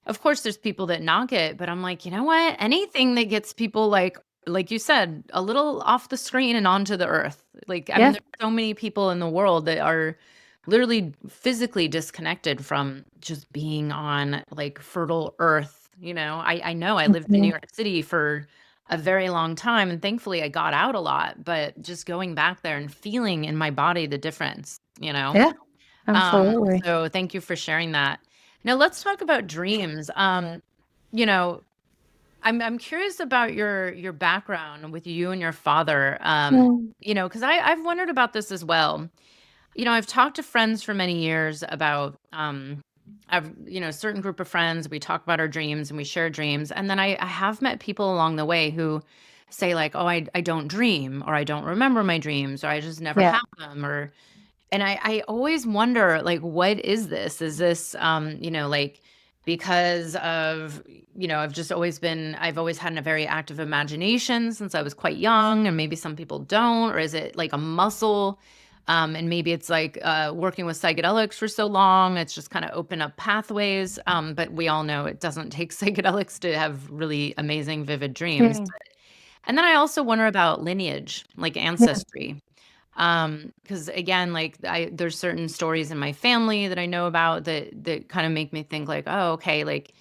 Speaker 1: of course, there's people that knock it, but I'm like, you know what? Anything that gets people like you said, a little off the screen and onto the earth. Like, I mean,
Speaker 2: Yeah.
Speaker 1: there's so many people in the world that are literally physically disconnected from just being on like fertile earth. I know I lived in New
Speaker 2: Mhm.
Speaker 1: York City for a very long time, and thankfully I got out a lot, but just going back there and feeling in my body the difference.
Speaker 2: Yeah.
Speaker 1: Um,
Speaker 2: Absolutely.
Speaker 1: so thank you for sharing that. Now let's talk about dreams. You know, I'm curious about your background with you and your father.
Speaker 2: Mm.
Speaker 1: Because I've wondered about this as well. I've talked to friends for many years about I've a certain group of friends. We talk about our dreams and we share dreams. And then I have met people along the way who say like, oh, I don't dream, or I don't remember my dreams, or I just never
Speaker 2: Yeah.
Speaker 1: have them, or and I always wonder, like, what is this? Is this, like, because of, I've always had a very active imagination since I was quite young, and maybe some people don't, or is it like a muscle? And maybe it's like working with psychedelics for so long, it's just kind of open up pathways. But we all know it doesn't take psychedelics to have really amazing, vivid dreams.
Speaker 2: Yeah.
Speaker 1: And then I also wonder about lineage, like
Speaker 2: Yeah.
Speaker 1: ancestry. Because again, like there's certain stories in my family that I know about that kind of make me think like, oh, okay, like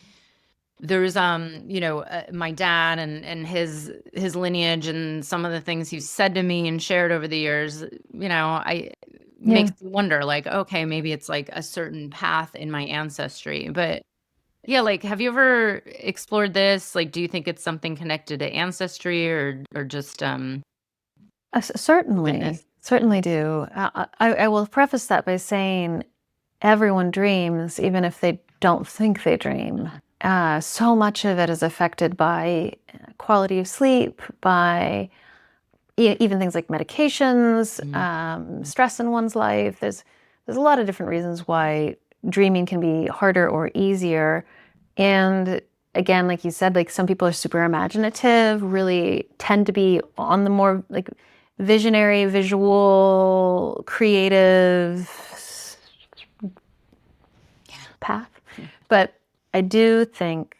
Speaker 1: there's my dad and his lineage and some of the things he's said to me and shared over the years, I
Speaker 2: Yeah.
Speaker 1: makes me wonder like, okay, maybe it's like a certain path in my ancestry. But yeah, like have you ever explored this? Like, do you think it's something connected to ancestry or just
Speaker 2: Certainly,
Speaker 1: witness?
Speaker 2: certainly do. I will preface that by saying everyone dreams, even if they don't think they dream. So much of it is affected by quality of sleep, by even things like medications,
Speaker 1: Mhm.
Speaker 2: stress in one's life. There's a lot of different reasons why dreaming can be harder or easier. And again, like you said, like some people are super imaginative, really tend to be on the more like visionary, visual, creative path. But I do think,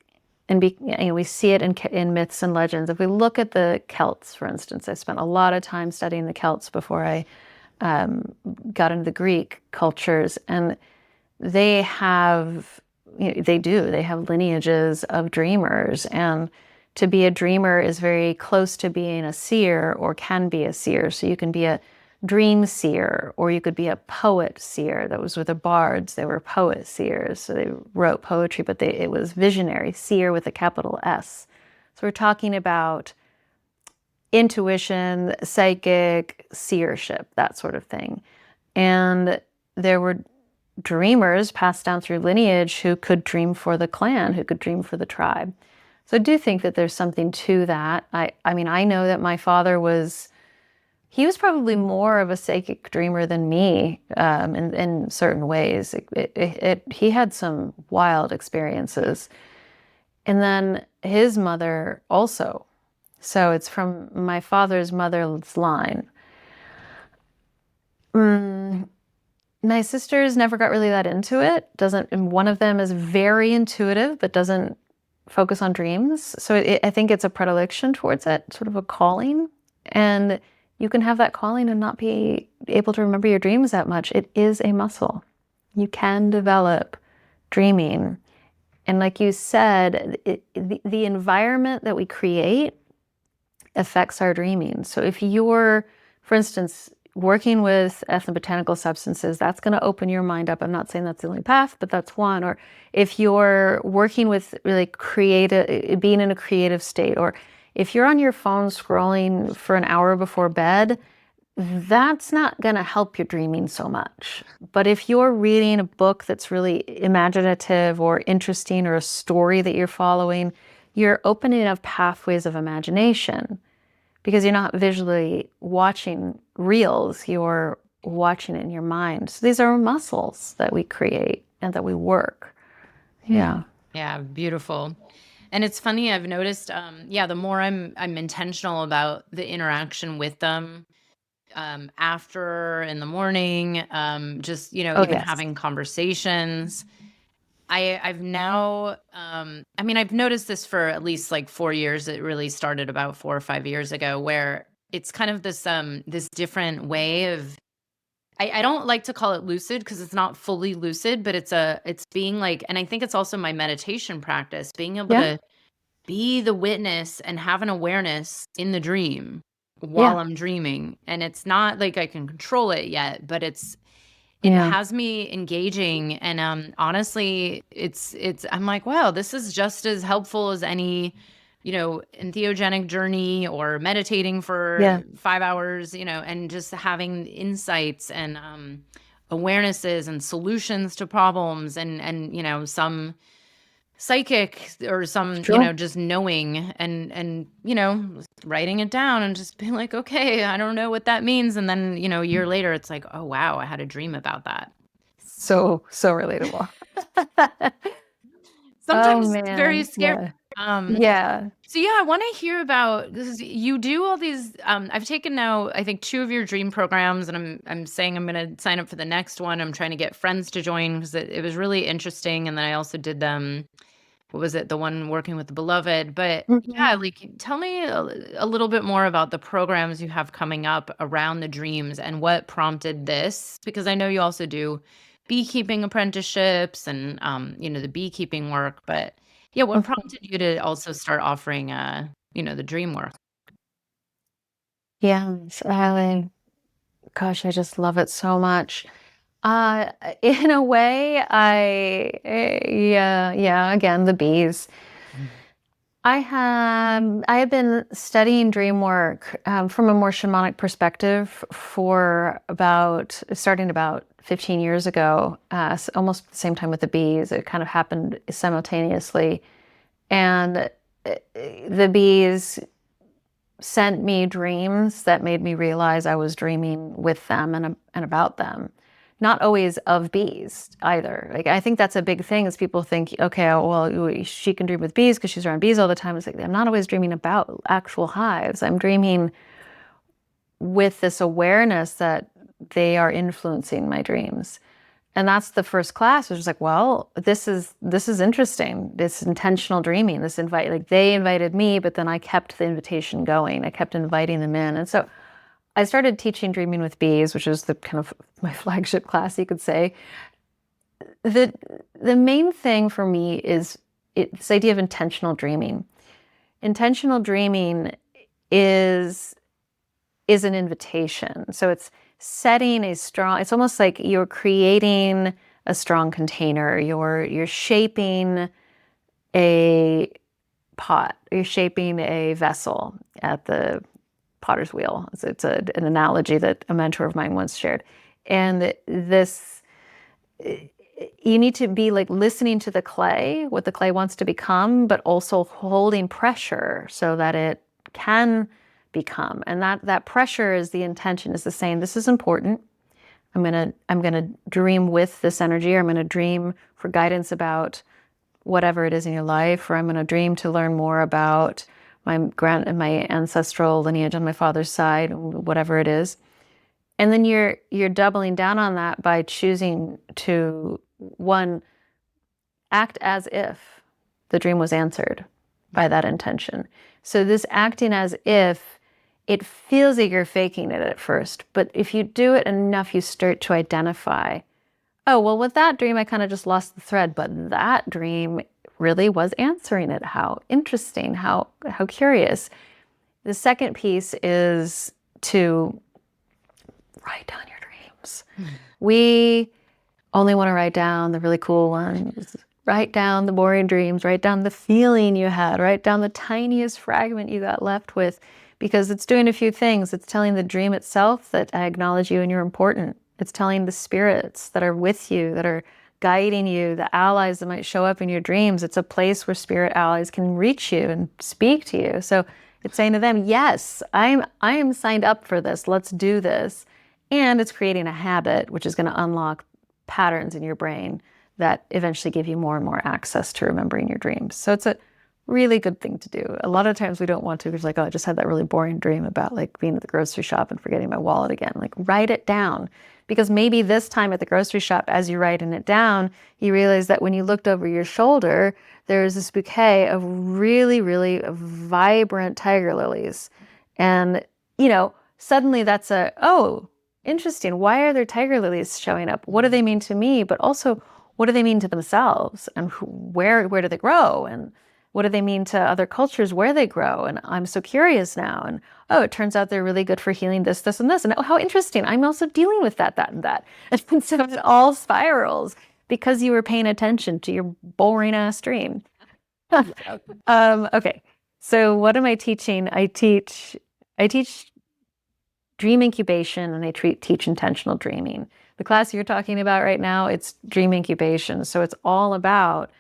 Speaker 2: and we see it in myths and legends. If we look at the Celts, for instance, I spent a lot of time studying the Celts before I got into the Greek cultures, and they have, they have lineages of dreamers, and to be a dreamer is very close to being a seer or can be a seer. So you can be a dream seer, or you could be a poet seer. That was with the bards. They were poet seers. So they wrote poetry, but it was visionary, seer with a capital S. So we're talking about intuition, psychic, seership, that sort of thing. And there were dreamers passed down through lineage who could dream for the clan, who could dream for the tribe. So I do think that there's something to that. I mean, I know that my father was He was probably more of a psychic dreamer than me, in certain ways. He had some wild experiences. And then his mother also. So it's from my father's mother's line. My sisters never got really that into it. And one of them is very intuitive, but doesn't focus on dreams. So I think it's a predilection towards it, sort of a calling. And you can have that calling and not be able to remember your dreams that much. It is a muscle. You can develop dreaming. And like you said, the environment that we create affects our dreaming. So if you're, for instance, working with ethnobotanical substances, that's going to open your mind up. I'm not saying that's the only path, but that's one. Or if you're working with really creative, being in a creative state, or if you're on your phone scrolling for an hour before bed, that's not going to help your dreaming so much. But if you're reading a book that's really imaginative or interesting, or a story that you're following, you're opening up pathways of imagination, because you're not visually watching reels, you're watching it in your mind. So these are muscles that we create and that we work. Yeah.
Speaker 1: Yeah, beautiful. And it's funny, I've noticed, yeah, the more I'm intentional about the interaction with them, after in the morning, just,
Speaker 2: Oh,
Speaker 1: even
Speaker 2: yes.
Speaker 1: having conversations. I've now, I mean, I've noticed this for at least like 4 years. It really started about 4 or 5 years ago, where it's kind of this different way of, I don't like to call it lucid because it's not fully lucid, but it's being like, and I think it's also my meditation practice, being able
Speaker 2: Yeah.
Speaker 1: to be the witness and have an awareness in the dream while
Speaker 2: Yeah.
Speaker 1: I'm dreaming. And it's not like I can control it yet, but it
Speaker 2: Yeah.
Speaker 1: has me engaging. And honestly, it's I'm like, wow, this is just as helpful as any, entheogenic journey or meditating for
Speaker 2: Yeah.
Speaker 1: 5 hours, and just having insights and awarenesses and solutions to problems, and some psychic or some,
Speaker 2: Sure.
Speaker 1: just knowing, and writing it down and just being like, okay, I don't know what that means. And then, a year later, it's like, oh, wow, I had a dream about that.
Speaker 2: So relatable. Oh
Speaker 1: Sometimes it's very
Speaker 2: man.
Speaker 1: scary.
Speaker 2: Yeah.
Speaker 1: Um,
Speaker 2: Yeah.
Speaker 1: so yeah, I want to hear about this. You do all these. I've taken now, I think, two of your dream programs, and I'm saying I'm going to sign up for the next one. I'm trying to get friends to join because it was really interesting. And then I also did them. What was it? The one working with the beloved. But
Speaker 2: Mhm.
Speaker 1: yeah, like, tell me a little bit more about the programs you have coming up around the dreams and what prompted this, because I know you also do beekeeping apprenticeships and, the beekeeping work. But yeah, what
Speaker 2: Mhm.
Speaker 1: prompted you to also start offering, the dream work?
Speaker 2: Yes. Gosh, I just love it so much. Uh, in a way, yeah, again, the bees. I have been studying dream work from a more shamanic perspective for starting about 15 years ago, almost the same time with the bees. It kind of happened simultaneously. And the bees sent me dreams that made me realize I was dreaming with them and about them. Not always of bees either. Like, I think that's a big thing is people think, okay, oh, well, she can dream with bees because she's around bees all the time. It's like, I'm not always dreaming about actual hives. I'm dreaming with this awareness that they are influencing my dreams. And that's the first class. It was just like, well, this is interesting. This intentional dreaming. Like they invited me, but then I kept the invitation going. I kept inviting them in. And so I started teaching Dreaming with Bees, which is the kind of my flagship class, you could say. The the main thing for me is this idea of intentional dreaming. Intentional dreaming is is an invitation. So it's setting a strong, it's almost like you're creating a strong container. You're shaping a pot. You're shaping a vessel at the potter's wheel. An analogy that a mentor of mine once shared. And this, you need to be like listening to the clay, what the clay wants to become, but also holding pressure so that it can become. And that pressure is the intention, is the saying, this is important. I'm gonna dream with this energy, or I'm gonna dream for guidance about whatever it is in your life, or I'm gonna dream to learn more about my ancestral lineage on my father's side, whatever it is. And then you're doubling down on that by choosing to, one, act as if the dream was answered by that intention. So this acting as if, it feels like you're faking it at first, but if you do it enough, you start to identify, oh, well, with that dream, I kind of just lost the thread, but that dream really was answering it. How interesting, how curious. The second piece is to write down your dreams. We only want to write down the really cool ones. Write down the boring dreams, write down the feeling you had, write down the tiniest fragment you got left with, because it's doing a few things. It's telling the dream itself that I acknowledge you and you're important. It's telling the spirits that are with you, that are guiding you, the allies that might show up in your dreams. It's a place where spirit allies can reach you and speak to you. So it's saying to them, yes, I am signed up for this. Let's do this. And it's creating a habit, which is going to unlock patterns in your brain that eventually give you more and more access to remembering your dreams. So it's a really good thing to do. A lot of times we don't want to, because like, oh, I just had that really boring dream about like being at the grocery shop and forgetting my wallet again. Like, write it down, because maybe this time at the grocery shop, as you're writing it down, you realize that when you looked over your shoulder, there's this bouquet of really, really vibrant tiger lilies. And, suddenly that's oh, interesting. Why are there tiger lilies showing up? What do they mean to me? But also, what do they mean to themselves? And where do they grow? And what do they mean to other cultures where they grow? And I'm so curious now. And oh, it turns out they're really good for healing this, this, and this. And oh, how interesting. I'm also dealing with that, and that. And so it all spirals because you were paying attention to your boring ass dream. Okay. So what am I teaching? I teach dream incubation, and I teach intentional dreaming. The class you're talking about right now, it's dream incubation. So it's all about,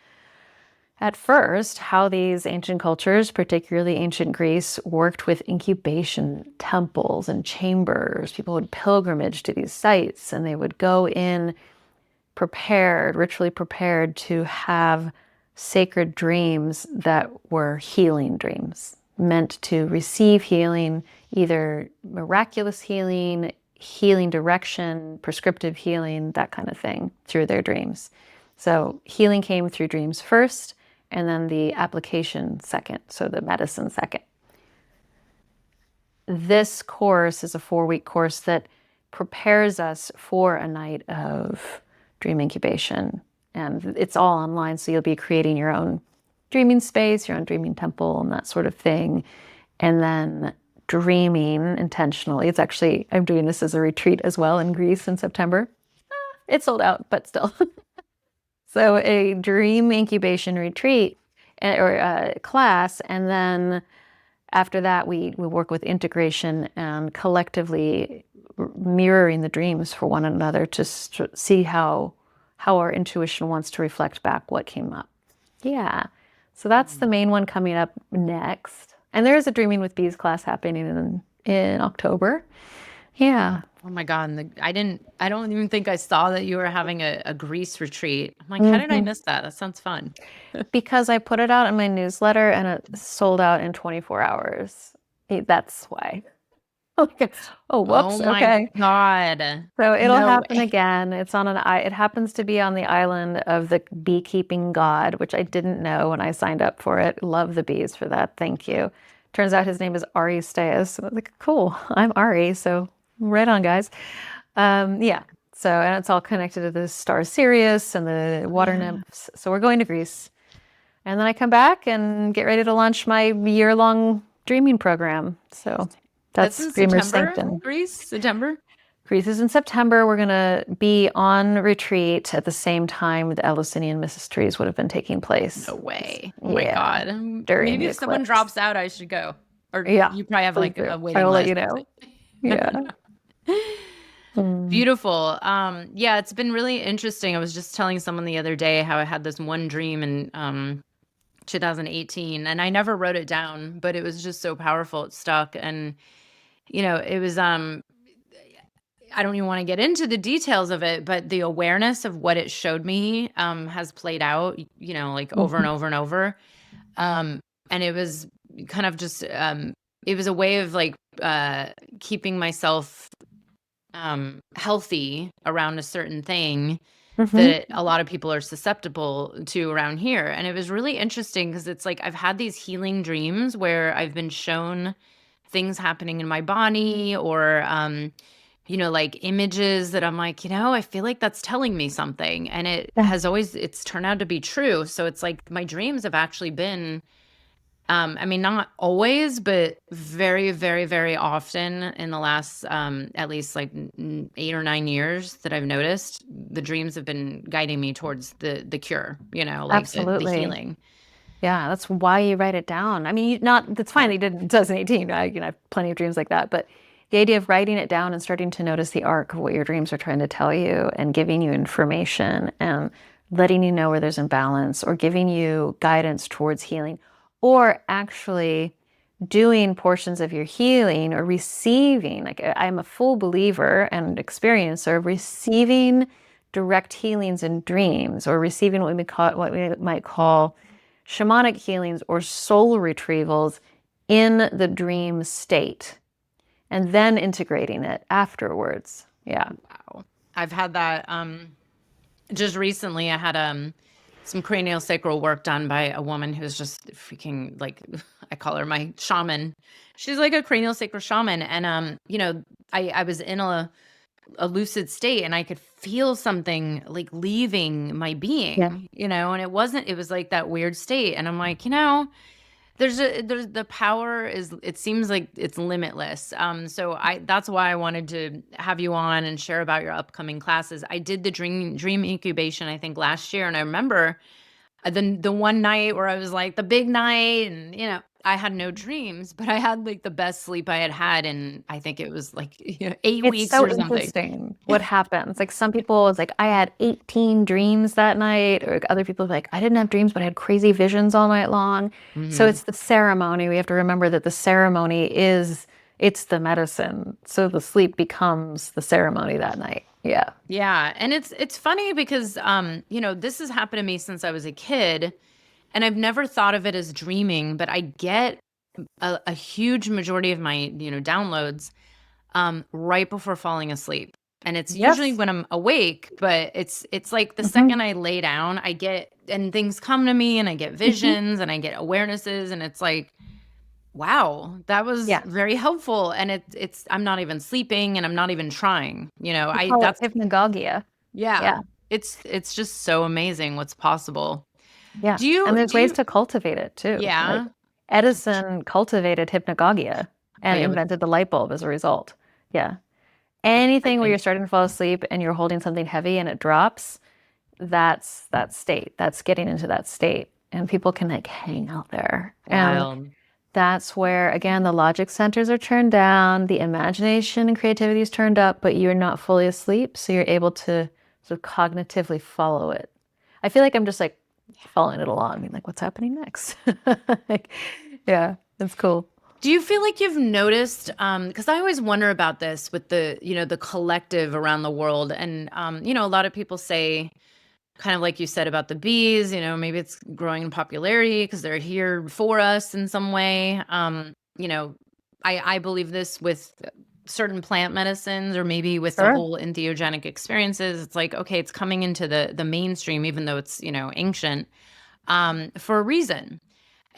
Speaker 2: at first, how these ancient cultures, particularly ancient Greece, worked with incubation temples and chambers. People would pilgrimage to these sites, and they would go in prepared, ritually prepared to have sacred dreams that were healing dreams, meant to receive healing, either miraculous healing, healing direction, prescriptive healing, that kind of thing, through their dreams. So healing came through dreams first, and then the application second, so the medicine second. This course is a 4-week course that prepares us for a night of dream incubation. And it's all online, so you'll be creating your own dreaming space, your own dreaming temple, and that sort of thing. And then dreaming intentionally. It's actually, I'm doing this as a retreat as well in Greece in September. It's sold out, but still. So a dream incubation retreat or a class, and then after that we work with integration and collectively mirroring the dreams for one another to see how our intuition wants to reflect back what came up. Yeah. So that's the main one coming up next. And there is a Dreaming with Bees class happening in October. Yeah.
Speaker 1: Oh my God. I don't even think I saw that you were having a Greece retreat. I'm like, how did I miss that? That sounds fun.
Speaker 2: Because I put it out in my newsletter and it sold out in 24 hours. That's why. Okay. Oh, whoops.
Speaker 1: Oh my
Speaker 2: Okay.
Speaker 1: God.
Speaker 2: So it'll
Speaker 1: No
Speaker 2: happen
Speaker 1: way.
Speaker 2: again. It happens to be on the island of the beekeeping god, which I didn't know when I signed up for it. Love the bees for that. Thank you. Turns out his name is Ari Steas. I was like, cool. I'm Ari. So right on, guys. Yeah. So, and it's all connected to the star Sirius and the water nymphs. So we're going to Greece. And then I come back and get ready to launch my year-long dreaming program. So that's
Speaker 1: in
Speaker 2: Dreamer
Speaker 1: September,
Speaker 2: Sanctum.
Speaker 1: Greece, September?
Speaker 2: Greece is in September. We're going to be on retreat at the same time the Eleusinian mysteries would have been taking place.
Speaker 1: No way. Oh my God.
Speaker 2: During
Speaker 1: Maybe
Speaker 2: the
Speaker 1: if someone
Speaker 2: eclipse.
Speaker 1: drops out, I should go. Or
Speaker 2: Yeah,
Speaker 1: you probably have like a waiting
Speaker 2: I will
Speaker 1: list.
Speaker 2: let you know. Yeah.
Speaker 1: Beautiful. Yeah, it's been really interesting. I was just telling someone the other day how I had this one dream, and 2018, and I never wrote it down, but it was just so powerful, it stuck. And, it was, I don't even wanna get into the details of it, but the awareness of what it showed me, has played out, like, over and
Speaker 2: Mhm.
Speaker 1: over and over. Um, and it was kind of just, it was a way of, like, keeping myself, healthy around a certain thing
Speaker 2: Mhm.
Speaker 1: that a lot of people are susceptible to around here. And it was really interesting because it's like I've had these healing dreams where I've been shown things happening in my body, or like images that I'm like, I feel like that's telling me something. And
Speaker 2: Yeah.
Speaker 1: it's turned out to be true. So it's like my dreams have actually been, I mean, not always, but very, very, very often in the last, at least like 8 or 9 years that I've noticed, the dreams have been guiding me towards the cure, like the
Speaker 2: Absolutely.
Speaker 1: healing.
Speaker 2: Yeah, that's why you write it down. I mean, not that's fine that you did it in 2018. I have plenty of dreams like that, but the idea of writing it down and starting to notice the arc of what your dreams are trying to tell you and giving you information and letting you know where there's imbalance or giving you guidance towards healing or actually doing portions of your healing or receiving, like I'm a full believer and experiencer of receiving direct healings in dreams or receiving what we might call shamanic healings or soul retrievals in the dream state and then integrating it afterwards. Yeah.
Speaker 1: Wow. I've had that, just recently I had, some cranial sacral work done by a woman who's just freaking like, I call her my shaman. She's like a cranial sacral shaman. And, I was in a lucid state and I could feel something like leaving my
Speaker 2: Yeah.
Speaker 1: being, and it was like that weird state. And I'm like, there's the power is, it seems like it's limitless. So that's why I wanted to have you on and share about your upcoming classes. I did the dream incubation, I think last year. And I remember the one night where I was like the big night, and I had no dreams, but I had like the best sleep I had had in, I think it was like 8
Speaker 2: It's
Speaker 1: weeks
Speaker 2: so
Speaker 1: or something.
Speaker 2: interesting what happens. Like some people, it's like I had 18 dreams that night, or other people are like I didn't have dreams, but I had crazy visions all night long. So
Speaker 1: Mhm.
Speaker 2: it's the ceremony. We have to remember that the ceremony it's the medicine. So the sleep becomes the ceremony that night. Yeah.
Speaker 1: Yeah, and it's funny because this has happened to me since I was a kid, and I've never thought of it as dreaming, but I get a huge majority of my, downloads right before falling asleep. And it's usually
Speaker 2: Yes.
Speaker 1: when I'm awake, but it's like the
Speaker 2: Hmm.
Speaker 1: second I lay down, I get, and things come to me and I get
Speaker 2: Hmm.
Speaker 1: visions and I get awarenesses, and it's like, wow, that was
Speaker 2: Yeah.
Speaker 1: very helpful. And it's I'm not even sleeping and I'm not even trying.
Speaker 2: We
Speaker 1: I
Speaker 2: call it
Speaker 1: that's
Speaker 2: hypnagogia.
Speaker 1: yeah.
Speaker 2: Yeah.
Speaker 1: It's just so amazing what's possible.
Speaker 2: Yeah.
Speaker 1: Do
Speaker 2: And
Speaker 1: you
Speaker 2: there's
Speaker 1: do
Speaker 2: ways
Speaker 1: you
Speaker 2: to cultivate it too. Like
Speaker 1: yeah.
Speaker 2: Edison cultivated hypnagogia
Speaker 1: Oh
Speaker 2: and
Speaker 1: yeah, with
Speaker 2: invented the light bulb as a result. Yeah. Anything where
Speaker 1: everything.
Speaker 2: you're starting to fall asleep and you're holding something heavy and it drops, that's that state. That's getting into that state. And people can like hang out there. And
Speaker 1: Wild.
Speaker 2: that's where, again, the logic centers are turned down, the imagination and creativity is turned up, but you're not fully asleep. So you're able to sort of cognitively follow it. I feel like I'm just like following it along, being like, what's happening next? Like, yeah, that's cool.
Speaker 1: Do you feel like you've noticed, because I always wonder about this with the collective around the world, and a lot of people say, kind of like you said about the bees, maybe it's growing in popularity because they're here for us in some way. I believe this with certain plant medicines, or maybe with the
Speaker 2: Sure.
Speaker 1: whole entheogenic experiences. It's like, okay, it's coming into the mainstream, even though it's ancient, for a reason.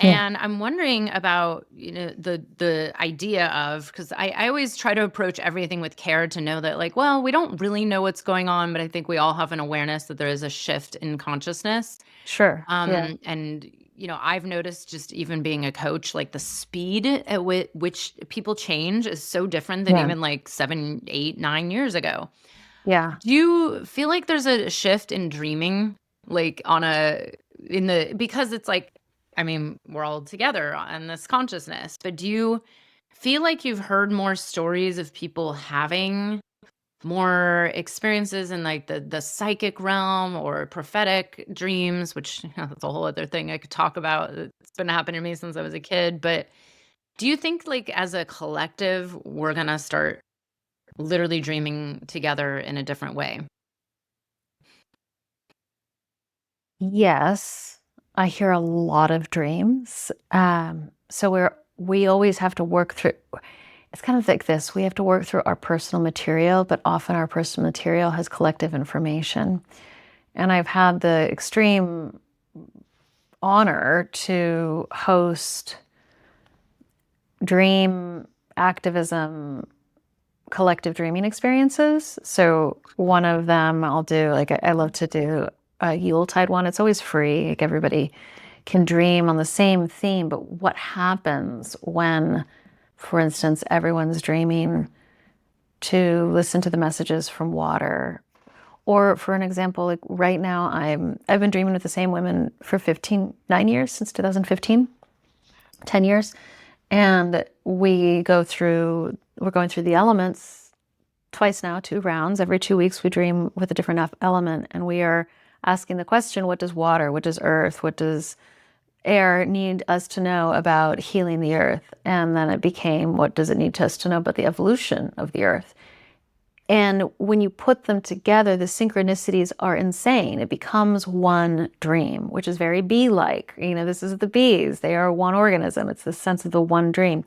Speaker 2: Yeah.
Speaker 1: And I'm wondering about, the idea of, because I always try to approach everything with care, to know that, like, well, we don't really know what's going on, but I think we all have an awareness that there is a shift in consciousness.
Speaker 2: Sure. Yeah.
Speaker 1: And I've noticed, just even being a coach, like the speed at which people change is so different than
Speaker 2: Yeah.
Speaker 1: even like 7, 8, 9 years ago.
Speaker 2: Yeah.
Speaker 1: Do you feel like there's a shift in dreaming, like on a in the because it's like, I mean, we're all together on this consciousness, but do you feel like you've heard more stories of people having more experiences in like the psychic realm or prophetic dreams, which that's a whole other thing I could talk about. It's been happening to me since I was a kid. But do you think like as a collective, we're gonna start literally dreaming together in a different way?
Speaker 2: Yes, I hear a lot of dreams. So we always have to work through. It's kind of like this. We have to work through our personal material, but often our personal material has collective information. And I've had the extreme honor to host dream activism collective dreaming experiences. So one of them I'll do, like I love to do a Yuletide one. It's always free. Like everybody can dream on the same theme, but what happens when, for instance, everyone's dreaming to listen to the messages from water? Or for an example, like right now I've been dreaming with the same women for 9 years, since 2015, 10 years. And we're going through the elements twice now, 2 rounds. Every 2 weeks we dream with a different element, and we are asking the question, what does water, what does earth, what does air need us to know about healing the earth? And then it became, what does it need us to know about the evolution of the earth? And when you put them together, the synchronicities are insane. It becomes one dream, which is very bee-like. This is the bees. They are one organism. It's the sense of the one dream.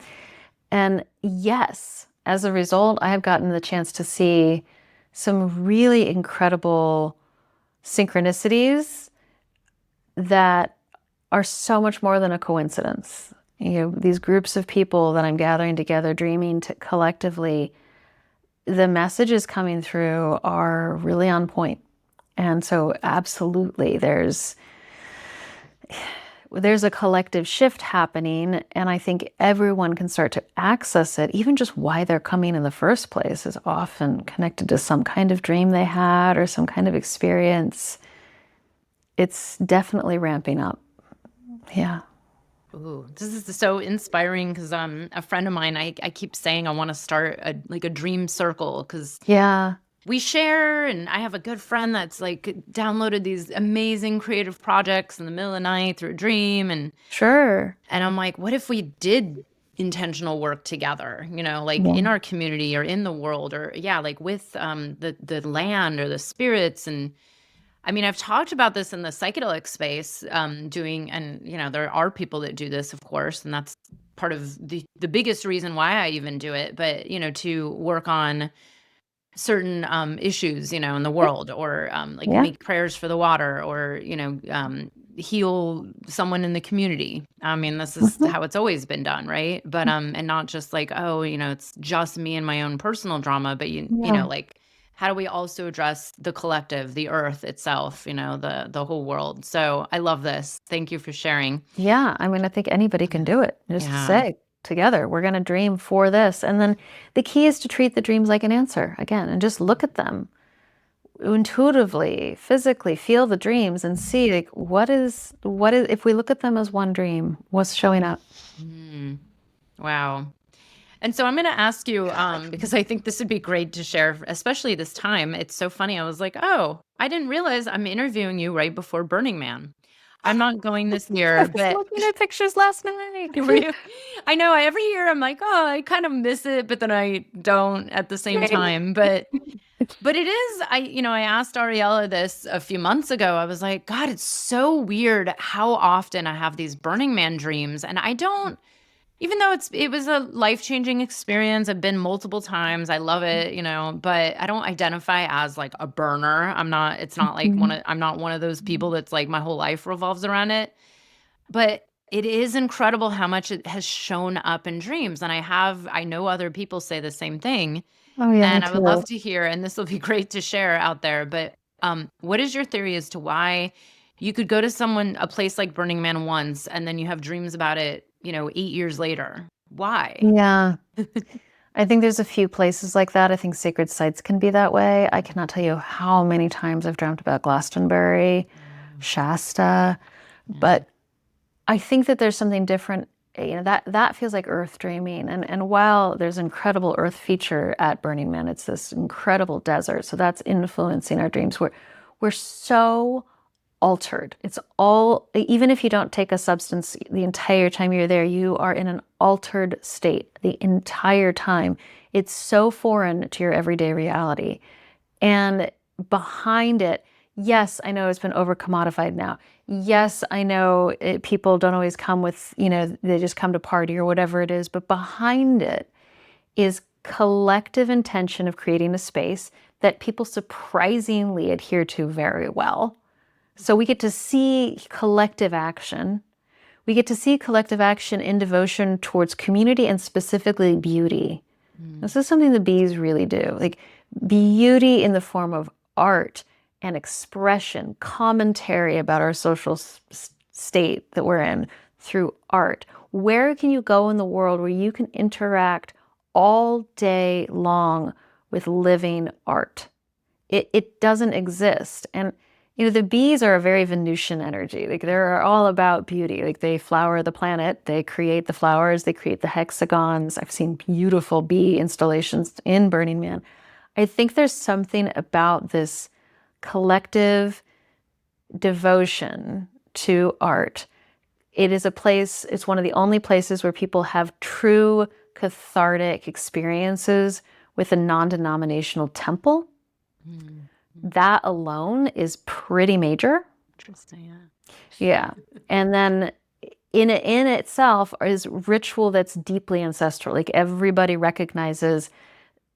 Speaker 2: And yes, as a result, I have gotten the chance to see some really incredible synchronicities that are so much more than a coincidence. These groups of people that I'm gathering together, dreaming collectively, the messages coming through are really on point. And so absolutely, there's a collective shift happening, and I think everyone can start to access it. Even just why they're coming in the first place is often connected to some kind of dream they had or some kind of experience. It's definitely ramping up. Yeah.
Speaker 1: Ooh, this is so inspiring because a friend of mine, I keep saying I want to start a dream circle because
Speaker 2: Yeah.
Speaker 1: we share, and I have a good friend that's like downloaded these amazing creative projects in the middle of the night through a dream, and
Speaker 2: Sure.
Speaker 1: I'm like, what if we did intentional work together, like
Speaker 2: Yeah.
Speaker 1: in our community or in the world, or yeah, like with the land or the spirits. And I mean, I've talked about this in the psychedelic space, doing, and there are people that do this, of course, and that's part of the biggest reason why I even do it. But to work on certain issues, in the
Speaker 2: Yeah.
Speaker 1: world, or like
Speaker 2: Yeah.
Speaker 1: make prayers for the water, or heal someone in the community. I mean, this is
Speaker 2: Mhm.
Speaker 1: how it's always been done, right? But and not just like, oh, it's just me and my own personal drama, but
Speaker 2: Yeah.
Speaker 1: like, how do we also address the collective, the earth itself, the whole world? So I love this. Thank you for sharing.
Speaker 2: Yeah, I mean, I think anybody can do it. Just
Speaker 1: Yeah.
Speaker 2: say together, we're going to dream for this. And then the key is to treat the dreams like an answer again, and just look at them intuitively, physically, feel the dreams and see like what is if we look at them as one dream, what's showing up.
Speaker 1: Mm. Wow. And so I'm going to ask you, because I think this would be great to share, especially this time. It's so funny. I was like, oh, I didn't realize I'm interviewing you right before Burning Man. I'm not going this
Speaker 2: I
Speaker 1: year,
Speaker 2: was
Speaker 1: but
Speaker 2: looking at pictures last night.
Speaker 1: were you? I know every year I'm like, oh, I kind of miss it, but then I don't at the same
Speaker 2: Same.
Speaker 1: time. But it is, I asked Ariella this a few months ago. I was like, God, it's so weird how often I have these Burning Man dreams, and I don't. Even though it was a life-changing experience, I've been multiple times, I love it, but I don't identify as, like, a burner. It's not like
Speaker 2: Mhm.
Speaker 1: I'm not one of those people that's, like, my whole life revolves around it, but it is incredible how much it has shown up in dreams, and I know other people say the same thing,
Speaker 2: Oh yeah, me
Speaker 1: and I would love
Speaker 2: too.
Speaker 1: to hear, and this will be great to share out there, but, what is your theory as to why you could go to a place like Burning Man once, and then you have dreams about it, 8 years later? Why?
Speaker 2: Yeah. I think there's a few places like that. I think sacred sites can be that way. I cannot tell you how many times I've dreamt about Glastonbury,
Speaker 1: Mm,
Speaker 2: Shasta,
Speaker 1: yeah.
Speaker 2: but I think that there's something different that feels like earth dreaming. And while there's an incredible earth feature at Burning Man, it's this incredible desert. So that's influencing our dreams. We're so altered. It's all, even if you don't take a substance the entire time you're there, you are in an altered state the entire time. It's so foreign to your everyday reality. And behind it, yes, I know it's been over commodified now. Yes, I know people don't always come with, they just come to party or whatever it is, but behind it is collective intention of creating a space that people surprisingly adhere to very well. So we get to see collective action. We get to see collective action in devotion towards community and specifically beauty. This is something the bees really do. Like beauty in the form of art and expression, commentary about our social state that we're in through art. Where can you go in the world where you can interact all day long with living art? It doesn't exist. And the bees are a very Venusian energy. Like they're all about beauty. Like they flower the planet, they create the flowers, they create the hexagons. I've seen beautiful bee installations in Burning Man. I think there's something about this collective devotion to art. It is a place, it's one of the only places where people have true cathartic experiences with a non-denominational temple. That alone is pretty major.
Speaker 1: Interesting,
Speaker 2: yeah. And then in itself is ritual that's deeply ancestral. Like everybody recognizes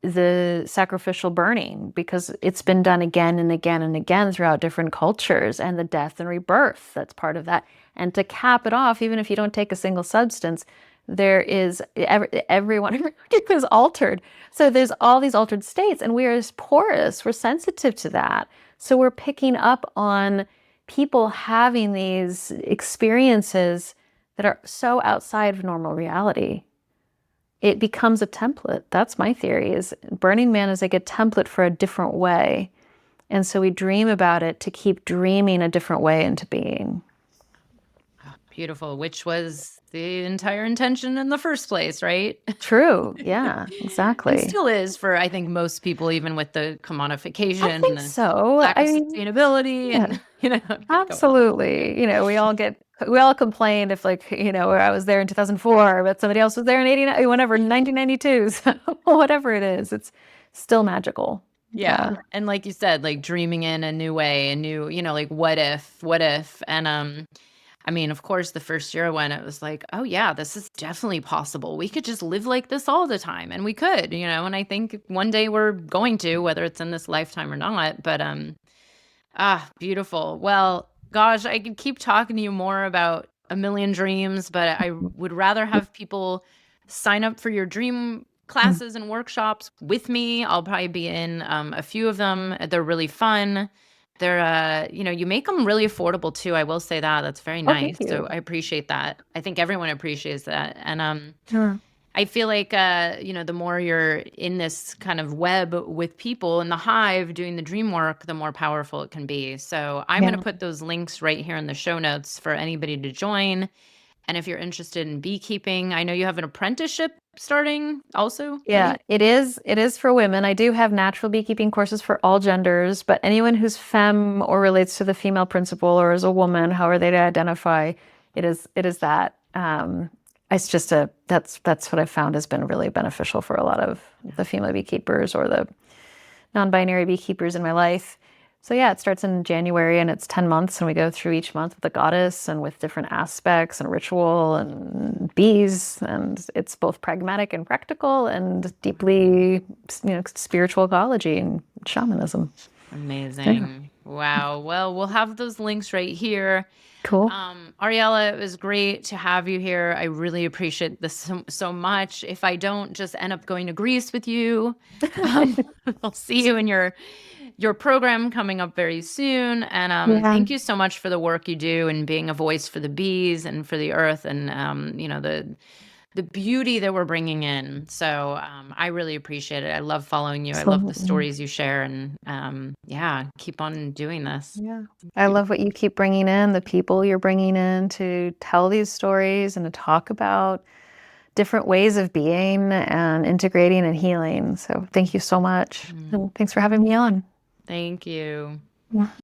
Speaker 2: the sacrificial burning because it's been done again and again and again throughout different cultures, and the death and rebirth that's part of that. And to cap it off, even if you don't take a single substance, there is everyone is altered. So there's all these altered states, and we're porous, we're sensitive to that. So we're picking up on people having these experiences that are so outside of normal reality. It becomes a template. That's my theory, is Burning Man is like a template for a different way. And so we dream about it to keep dreaming a different way into being.
Speaker 1: Beautiful, which was the entire intention in the first place, right?
Speaker 2: True. Yeah, exactly.
Speaker 1: And still is for, I think, most people, even with the commodification
Speaker 2: I think
Speaker 1: and
Speaker 2: so.
Speaker 1: lack of sustainability and,
Speaker 2: absolutely. We all complained if where I was there in 2004, but somebody else was there in 89, whenever, 1992. So whatever it is, it's still magical.
Speaker 1: Yeah. And like you said, like dreaming in a new way, a new, like what if, and, I mean, of course, the first year I went, it was like, oh yeah, this is definitely possible. We could just live like this all the time, and we could, and I think one day we're going to, whether it's in this lifetime or not, but, beautiful. Well, gosh, I could keep talking to you more about a million dreams, but I would rather have people sign up for your dream classes and workshops with me. I'll probably be in a few of them. They're really fun. They're, you make them really affordable too. I will say that. That's very nice. So I appreciate that. I think everyone appreciates that. And I feel like, the more you're in this kind of web with people in the hive doing the dream work, the more powerful it can be. So I'm going to put those links right here in the show notes for anybody to join. And if you're interested in beekeeping, I know you have an apprenticeship starting also.
Speaker 2: Yeah,
Speaker 1: right?
Speaker 2: it is for women. I do have natural beekeeping courses for all genders, but anyone who's femme or relates to the female principle or is a woman, however they identify, it is that. It's just that's what I've found has been really beneficial for a lot of the female beekeepers or the non-binary beekeepers in my life. So yeah, it starts in January and it's 10 months, and we go through each month with the goddess and with different aspects and ritual and bees, and it's both pragmatic and practical and deeply, spiritual ecology and shamanism.
Speaker 1: Amazing. Yeah. Wow. Well, we'll have those links right here.
Speaker 2: Cool.
Speaker 1: Ariella, it was great to have you here. I really appreciate this so much. If I don't just end up going to Greece with you, I'll see you in your program coming up very soon. And thank you so much for the work you do and being a voice for the bees and for the earth and, the beauty that we're bringing in. So I really appreciate it. I love following you. I love the
Speaker 2: Absolutely.
Speaker 1: stories you share, and yeah, keep on doing this.
Speaker 2: Yeah. I love what you keep bringing in, the people you're bringing in to tell these stories and to talk about different ways of being and integrating and healing. So thank you so much. And thanks for having me on.
Speaker 1: Thank you.
Speaker 2: Yeah.